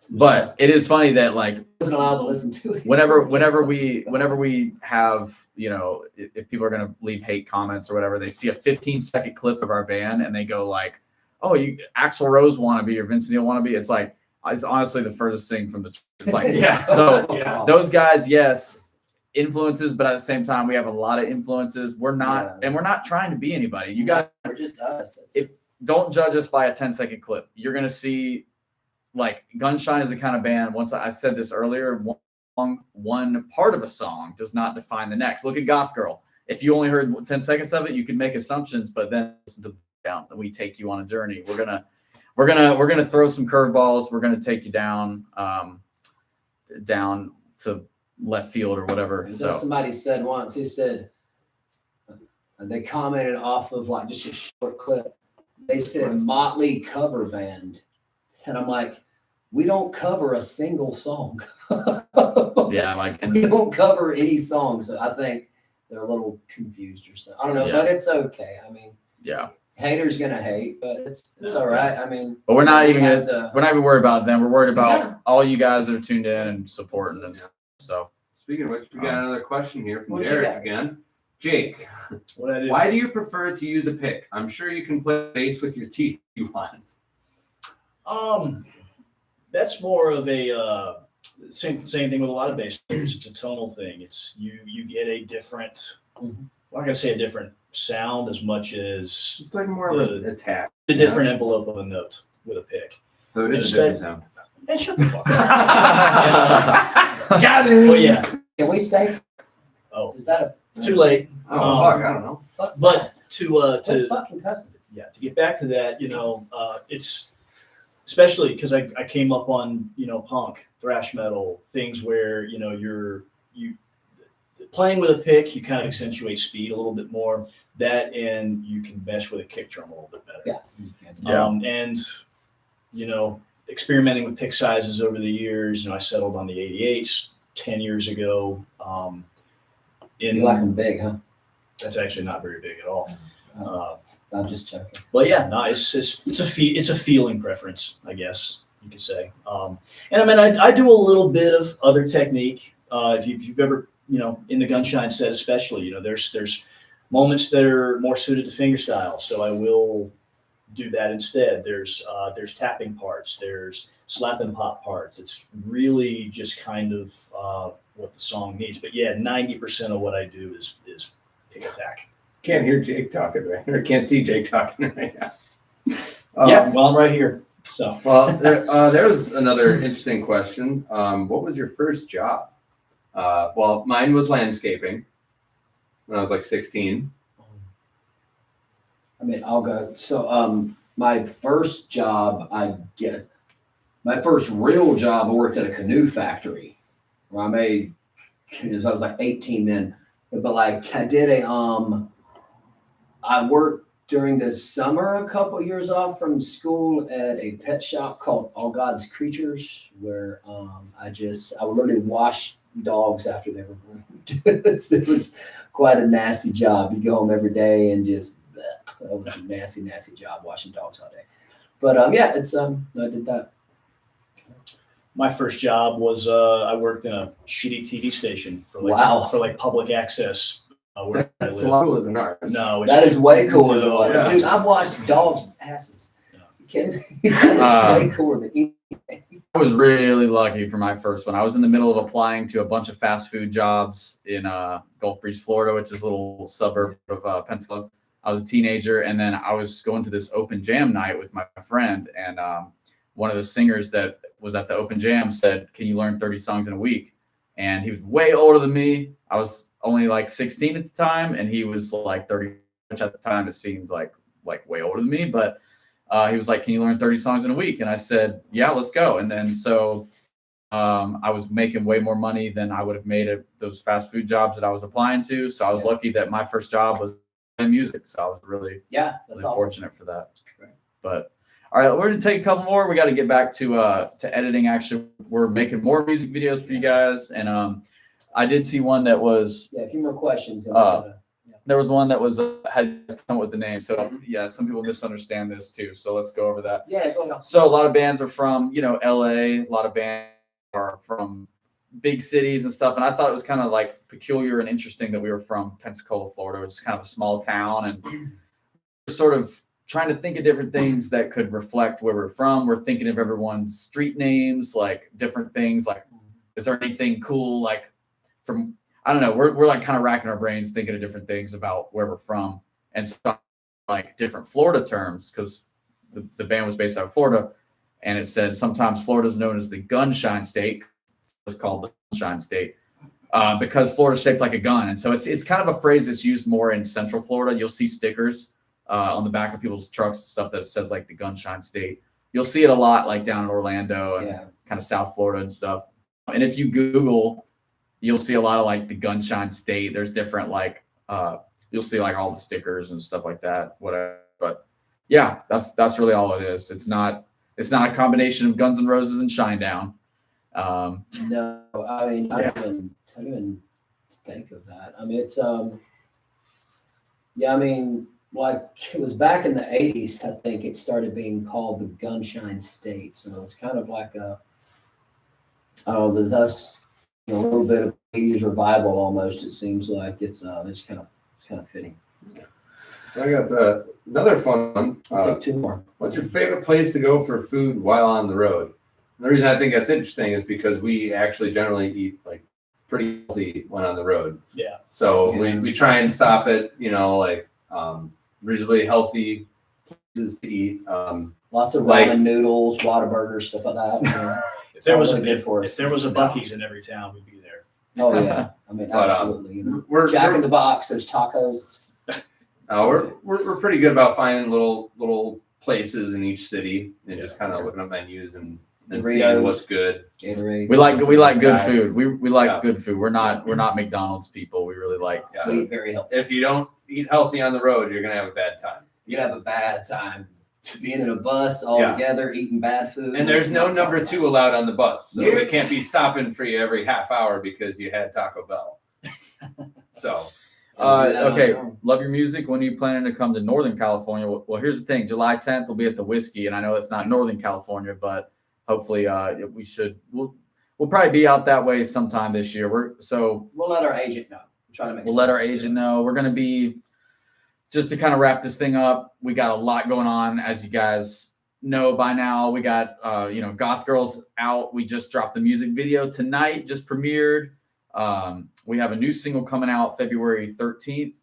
Speaker 2: But it is funny that like
Speaker 1: I wasn't allowed to listen to it.
Speaker 2: whenever we have, if people are gonna leave hate comments or whatever, they see a 15-second clip of our band and they go like, "Oh, you Axl Rose wannabe or Vince Neil wannabe." It's like, it's honestly the furthest thing from the truth. It's like, So those guys, yes, influences, but at the same time, we have a lot of influences. We're not, and we're not trying to be anybody. You guys,
Speaker 1: We're just us.
Speaker 2: don't judge us by a 10-second clip. You're gonna see, like, Gunshine is the kind of band. Once I said this earlier, one part of a song does not define the next. Look at Goth Girl. If you only heard 10 seconds of it, you can make assumptions, but then listen to down. We take you on a journey. We're gonna throw some curveballs. We're gonna take you down to left field or whatever. So
Speaker 1: Somebody said once, he said, they commented off of like just a short clip. They said Motley cover band. And I'm like, we don't cover a single song.
Speaker 2: yeah,
Speaker 1: we don't cover any songs. So I think they're a little confused or something. I don't know, but it's okay. I mean,
Speaker 2: yeah,
Speaker 1: haters gonna hate, but it's all right. I mean,
Speaker 2: but we're not even worried about them. We're worried about all you guys that are tuned in and supporting them. So
Speaker 3: speaking of which, we got another question here from
Speaker 1: What you
Speaker 3: Derek
Speaker 1: got?
Speaker 3: again. Jake, why do you prefer to use a pick? I'm sure you can play bass with your teeth if you want.
Speaker 5: That's more of a same thing with a lot of bass players. It's a tonal thing. It's you get a different. I'm not gonna say a different sound as much as
Speaker 3: It's like more of an attack.
Speaker 5: a different envelope of a note with a pick.
Speaker 3: So it is a different sound.
Speaker 5: And shut the fuck up.
Speaker 3: Got it.
Speaker 5: But yeah.
Speaker 1: Can we say?
Speaker 5: Oh,
Speaker 1: Is that
Speaker 5: too late.
Speaker 3: Oh fuck, I don't know.
Speaker 5: But to
Speaker 1: fucking cussing?
Speaker 5: to get back to that, it's especially because I came up on punk, thrash metal, things where you playing with a pick, you kind of accentuate speed a little bit more. That, and you can mesh with a kick drum a little bit better.
Speaker 1: Yeah, you can.
Speaker 5: And experimenting with pick sizes over the years, I settled on the 88s 10 years ago.
Speaker 1: You like them big, huh?
Speaker 5: That's actually not very big at all.
Speaker 1: I'm just joking.
Speaker 5: But yeah, no, it's a feeling preference, I guess you could say. And I mean, I do a little bit of other technique. If you've ever, in the Gunshine set especially, there's moments that are more suited to fingerstyle, so I will do that instead. There's tapping parts, there's slap and pop parts. It's really just kind of what the song needs. But yeah, 90% of what I do is pick attack.
Speaker 3: Can't hear Jake talking right, or can't see Jake talking right now.
Speaker 5: Yeah, well, I'm right here. So
Speaker 3: well, there was another interesting question. What was your first job? Well, mine was landscaping when I was like 16.
Speaker 1: I mean, I'll go. So, my first job, my first real job, I worked at a canoe factory where I made, I was like 18 then, but like I did I worked during the summer a couple years off from school at a pet shop called All God's Creatures, where I would literally wash dogs after they were born. It was quite a nasty job. You go home every day and just that was a nasty job washing dogs all day. But yeah, it's I did that.
Speaker 4: My first job was I worked in a shitty TV station for public access. Where I
Speaker 3: That's
Speaker 4: live.
Speaker 3: cooler than ours.
Speaker 4: No,
Speaker 1: That is way cooler than what.
Speaker 3: Yeah.
Speaker 1: Dude, I've washed dogs' asses.
Speaker 4: Yeah.
Speaker 1: You kidding me? That's way cooler than anything.
Speaker 2: I was really lucky for my first one. I was in the middle of applying to a bunch of fast food jobs in Gulf Breeze, Florida, which is a little suburb of Pensacola. I was a teenager, and then I was going to this open jam night with my friend, and one of the singers that was at the open jam said, "Can you learn 30 songs in a week?" And he was way older than me. I was only like 16 at the time, and he was like 30, which at the time it seemed like way older than me. But he was like, "Can you learn 30 songs in a week?" And I said, "Yeah, let's go." And then so I was making way more money than I would have made at those fast food jobs that I was applying to. So I was lucky that my first job was in music. So I was really
Speaker 1: That's awesome.
Speaker 2: fortunate for that.
Speaker 1: Right.
Speaker 2: But all right, we're gonna take a couple more. We got to get back to editing. Actually, we're making more music videos for you guys, and I did see one that was
Speaker 1: Yeah, a few more questions.
Speaker 2: there was one that was had come up with the name. So yeah, some people misunderstand this too. So let's go over that.
Speaker 1: Yeah, go ahead.
Speaker 2: So a lot of bands are from LA. A lot of bands are from big cities and stuff. And I thought it was kind of like peculiar and interesting that we were from Pensacola, Florida, which is kind of a small town, and sort of trying to think of different things that could reflect where we're from. We're thinking of everyone's street names, like different things. Like, is there anything cool like from? I don't know. We're like kind of racking our brains thinking of different things about where we're from, and so like different Florida terms, because the band was based out of Florida, and it said sometimes Florida is known as the Gunshine State. It's called the Gunshine State because Florida's shaped like a gun, and so it's kind of a phrase that's used more in Central Florida. You'll see stickers on the back of people's trucks and stuff that says like the Gunshine State. You'll see it a lot like down in Orlando and kind of South Florida and stuff. And if you Google, you'll see a lot of like the Gunshine State. There's different like you'll see like all the stickers and stuff like that, whatever. But yeah, that's really all it is. It's not a combination of Guns N' Roses and Shinedown.
Speaker 1: No, I mean I didn't even think of that. I mean it's I mean like it was back in the 80s, I think it started being called the Gunshine State. So it's kind of like there's us a little bit of 80s revival almost. It seems like it's kind of fitting.
Speaker 3: I got another fun one.
Speaker 1: I'll take two more.
Speaker 3: What's your favorite place to go for food while on the road? And the reason I think that's interesting is because we actually generally eat like pretty healthy when on the road.
Speaker 4: Yeah.
Speaker 3: So we try and stop at like reasonably healthy places to eat.
Speaker 1: Lots of
Speaker 3: like-
Speaker 1: ramen noodles, Whataburger, stuff like that.
Speaker 4: If there was
Speaker 1: really good for us.
Speaker 4: if there was a Buc-ee's in every town, we'd be there.
Speaker 1: Oh yeah, I mean
Speaker 3: But,
Speaker 1: absolutely.
Speaker 3: We're
Speaker 1: Jack in the Box, those tacos.
Speaker 3: we're pretty good about finding little places in each city and just kind of looking up menus and seeing
Speaker 1: Doritos.
Speaker 3: what's good.
Speaker 1: Gatorade.
Speaker 2: We like good
Speaker 3: guy.
Speaker 2: food. We like
Speaker 3: Yeah.
Speaker 2: good food. We're not McDonald's people. We really like.
Speaker 3: Yeah.
Speaker 1: We eat very healthy.
Speaker 3: If you don't eat healthy on the road, you're gonna have a bad time.
Speaker 1: You'd have a bad time being in a bus all
Speaker 3: Yeah.
Speaker 1: together, eating bad food.
Speaker 3: And there's no
Speaker 1: Let's not
Speaker 3: number
Speaker 1: talk
Speaker 3: 2 allowed on the bus, so
Speaker 1: Yeah.
Speaker 3: it can't be stopping for you every half hour because you had Taco Bell. So
Speaker 1: about it.
Speaker 2: Okay, love your music. When are you planning to come to Northern California? Well, here's the thing. July 10th, we'll be at the Whiskey, and I know it's not Northern California, but hopefully we'll probably be out that way sometime this year.
Speaker 1: We'll let our agent know. Try to make.
Speaker 2: We'll let our agent know. We're going to be, just to kind of wrap this thing up, we got a lot going on, as you guys know by now. We got, Goth Girls out. We just dropped the music video tonight, just premiered. We have a new single coming out February 13th,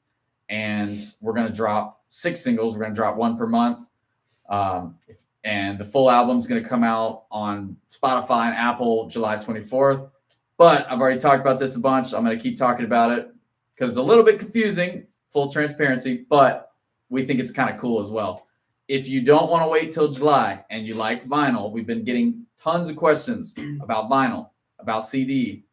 Speaker 2: and we're going to drop 6 singles. We're going to drop 1 per month. And the full album's going to come out on Spotify and Apple July 24th. But I've already talked about this a bunch. I'm going to keep talking about it because it's a little bit confusing, full transparency, but we think it's kind of cool as well. If you don't want to wait till July and you like vinyl, we've been getting tons of questions about vinyl, about CD.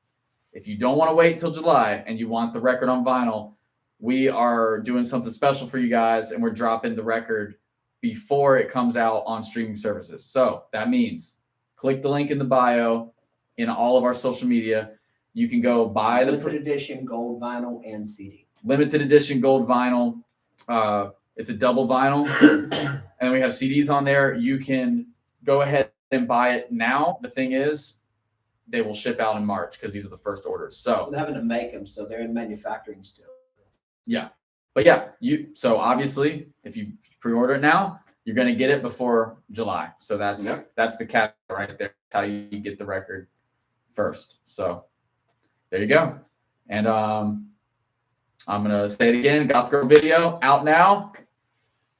Speaker 2: If you don't want to wait till July and you want the record on vinyl, we are doing something special for you guys, and we're dropping the record before it comes out on streaming services. So that means click the link in the bio in all of our social media. You can go buy the
Speaker 1: limited edition gold vinyl and CD.
Speaker 2: Limited edition gold vinyl. It's a double vinyl, and we have CDs on there. You can go ahead and buy it now. The thing is, they will ship out in March because these are the first orders. So
Speaker 1: They're having to make them, so they're in manufacturing still.
Speaker 2: yeah, but yeah, so obviously if you pre-order it now, you're going to get it before July. So that's the cap right there. That's how you get the record first. So there you go. And I'm going to say it again. Goth Girl video out now.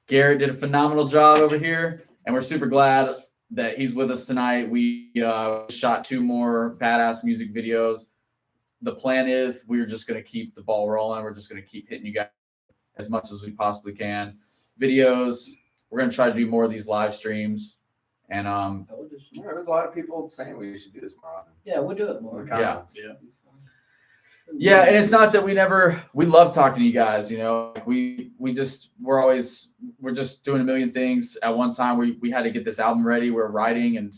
Speaker 2: Garrett did a phenomenal job over here, and we're super glad that he's with us tonight. We shot 2 more badass music videos. The plan is we're just going to keep the ball rolling. We're just going to keep hitting you guys as much as we possibly can. Videos. We're going to try to do more of these live streams. And
Speaker 3: there's a lot of people saying we should do this more often.
Speaker 1: Yeah, we'll do it more.
Speaker 2: Yeah. Yeah, and it's not that we love talking to you guys, you know. Like we're just doing a million things at one time. We had to get this album ready. We're writing and,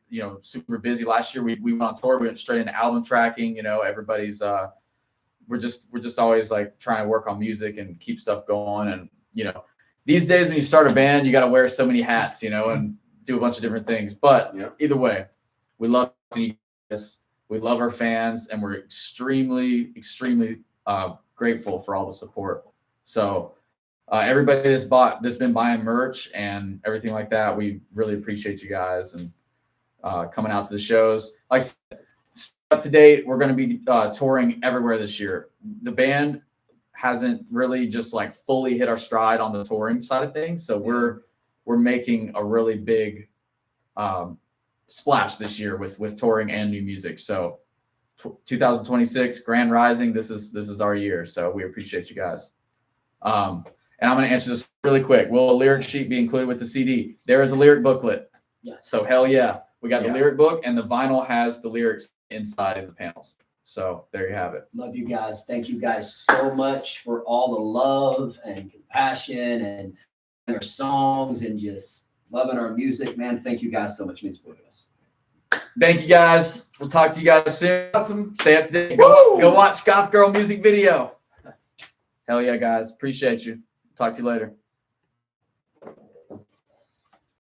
Speaker 2: you know, super busy. Last year we went on tour. We went straight into album tracking. You know, everybody's we're just always like trying to work on music and keep stuff going. And, you know, these days when you start a band, you got to wear so many hats, you know, and do a bunch of different things. But either way, we love you guys. We love our fans, and we're extremely, extremely grateful for all the support. So everybody that's been buying merch and everything like that, we really appreciate you guys and coming out to the shows. Like I said, up to date, we're going to be touring everywhere this year. The band hasn't really just like fully hit our stride on the touring side of things. So we're making a really big splash this year with touring and new music. So 2026 Grand Rising, this is our year. So we appreciate you guys. And I'm going to answer this really quick. Will a lyric sheet be included with the CD? There is a lyric booklet.
Speaker 1: Yes.
Speaker 2: So hell yeah. We got the lyric book, and the vinyl has the lyrics inside in the panels. So there you have it.
Speaker 1: Love you guys. Thank you guys so much for all the love and compassion and our songs and just loving our music, man. Thank you guys so much for supporting us.
Speaker 2: Thank you guys. We'll talk to you guys soon. Awesome. Stay up to date. Go watch Goth Girl music video. Hell yeah, guys. Appreciate you. Talk to you later.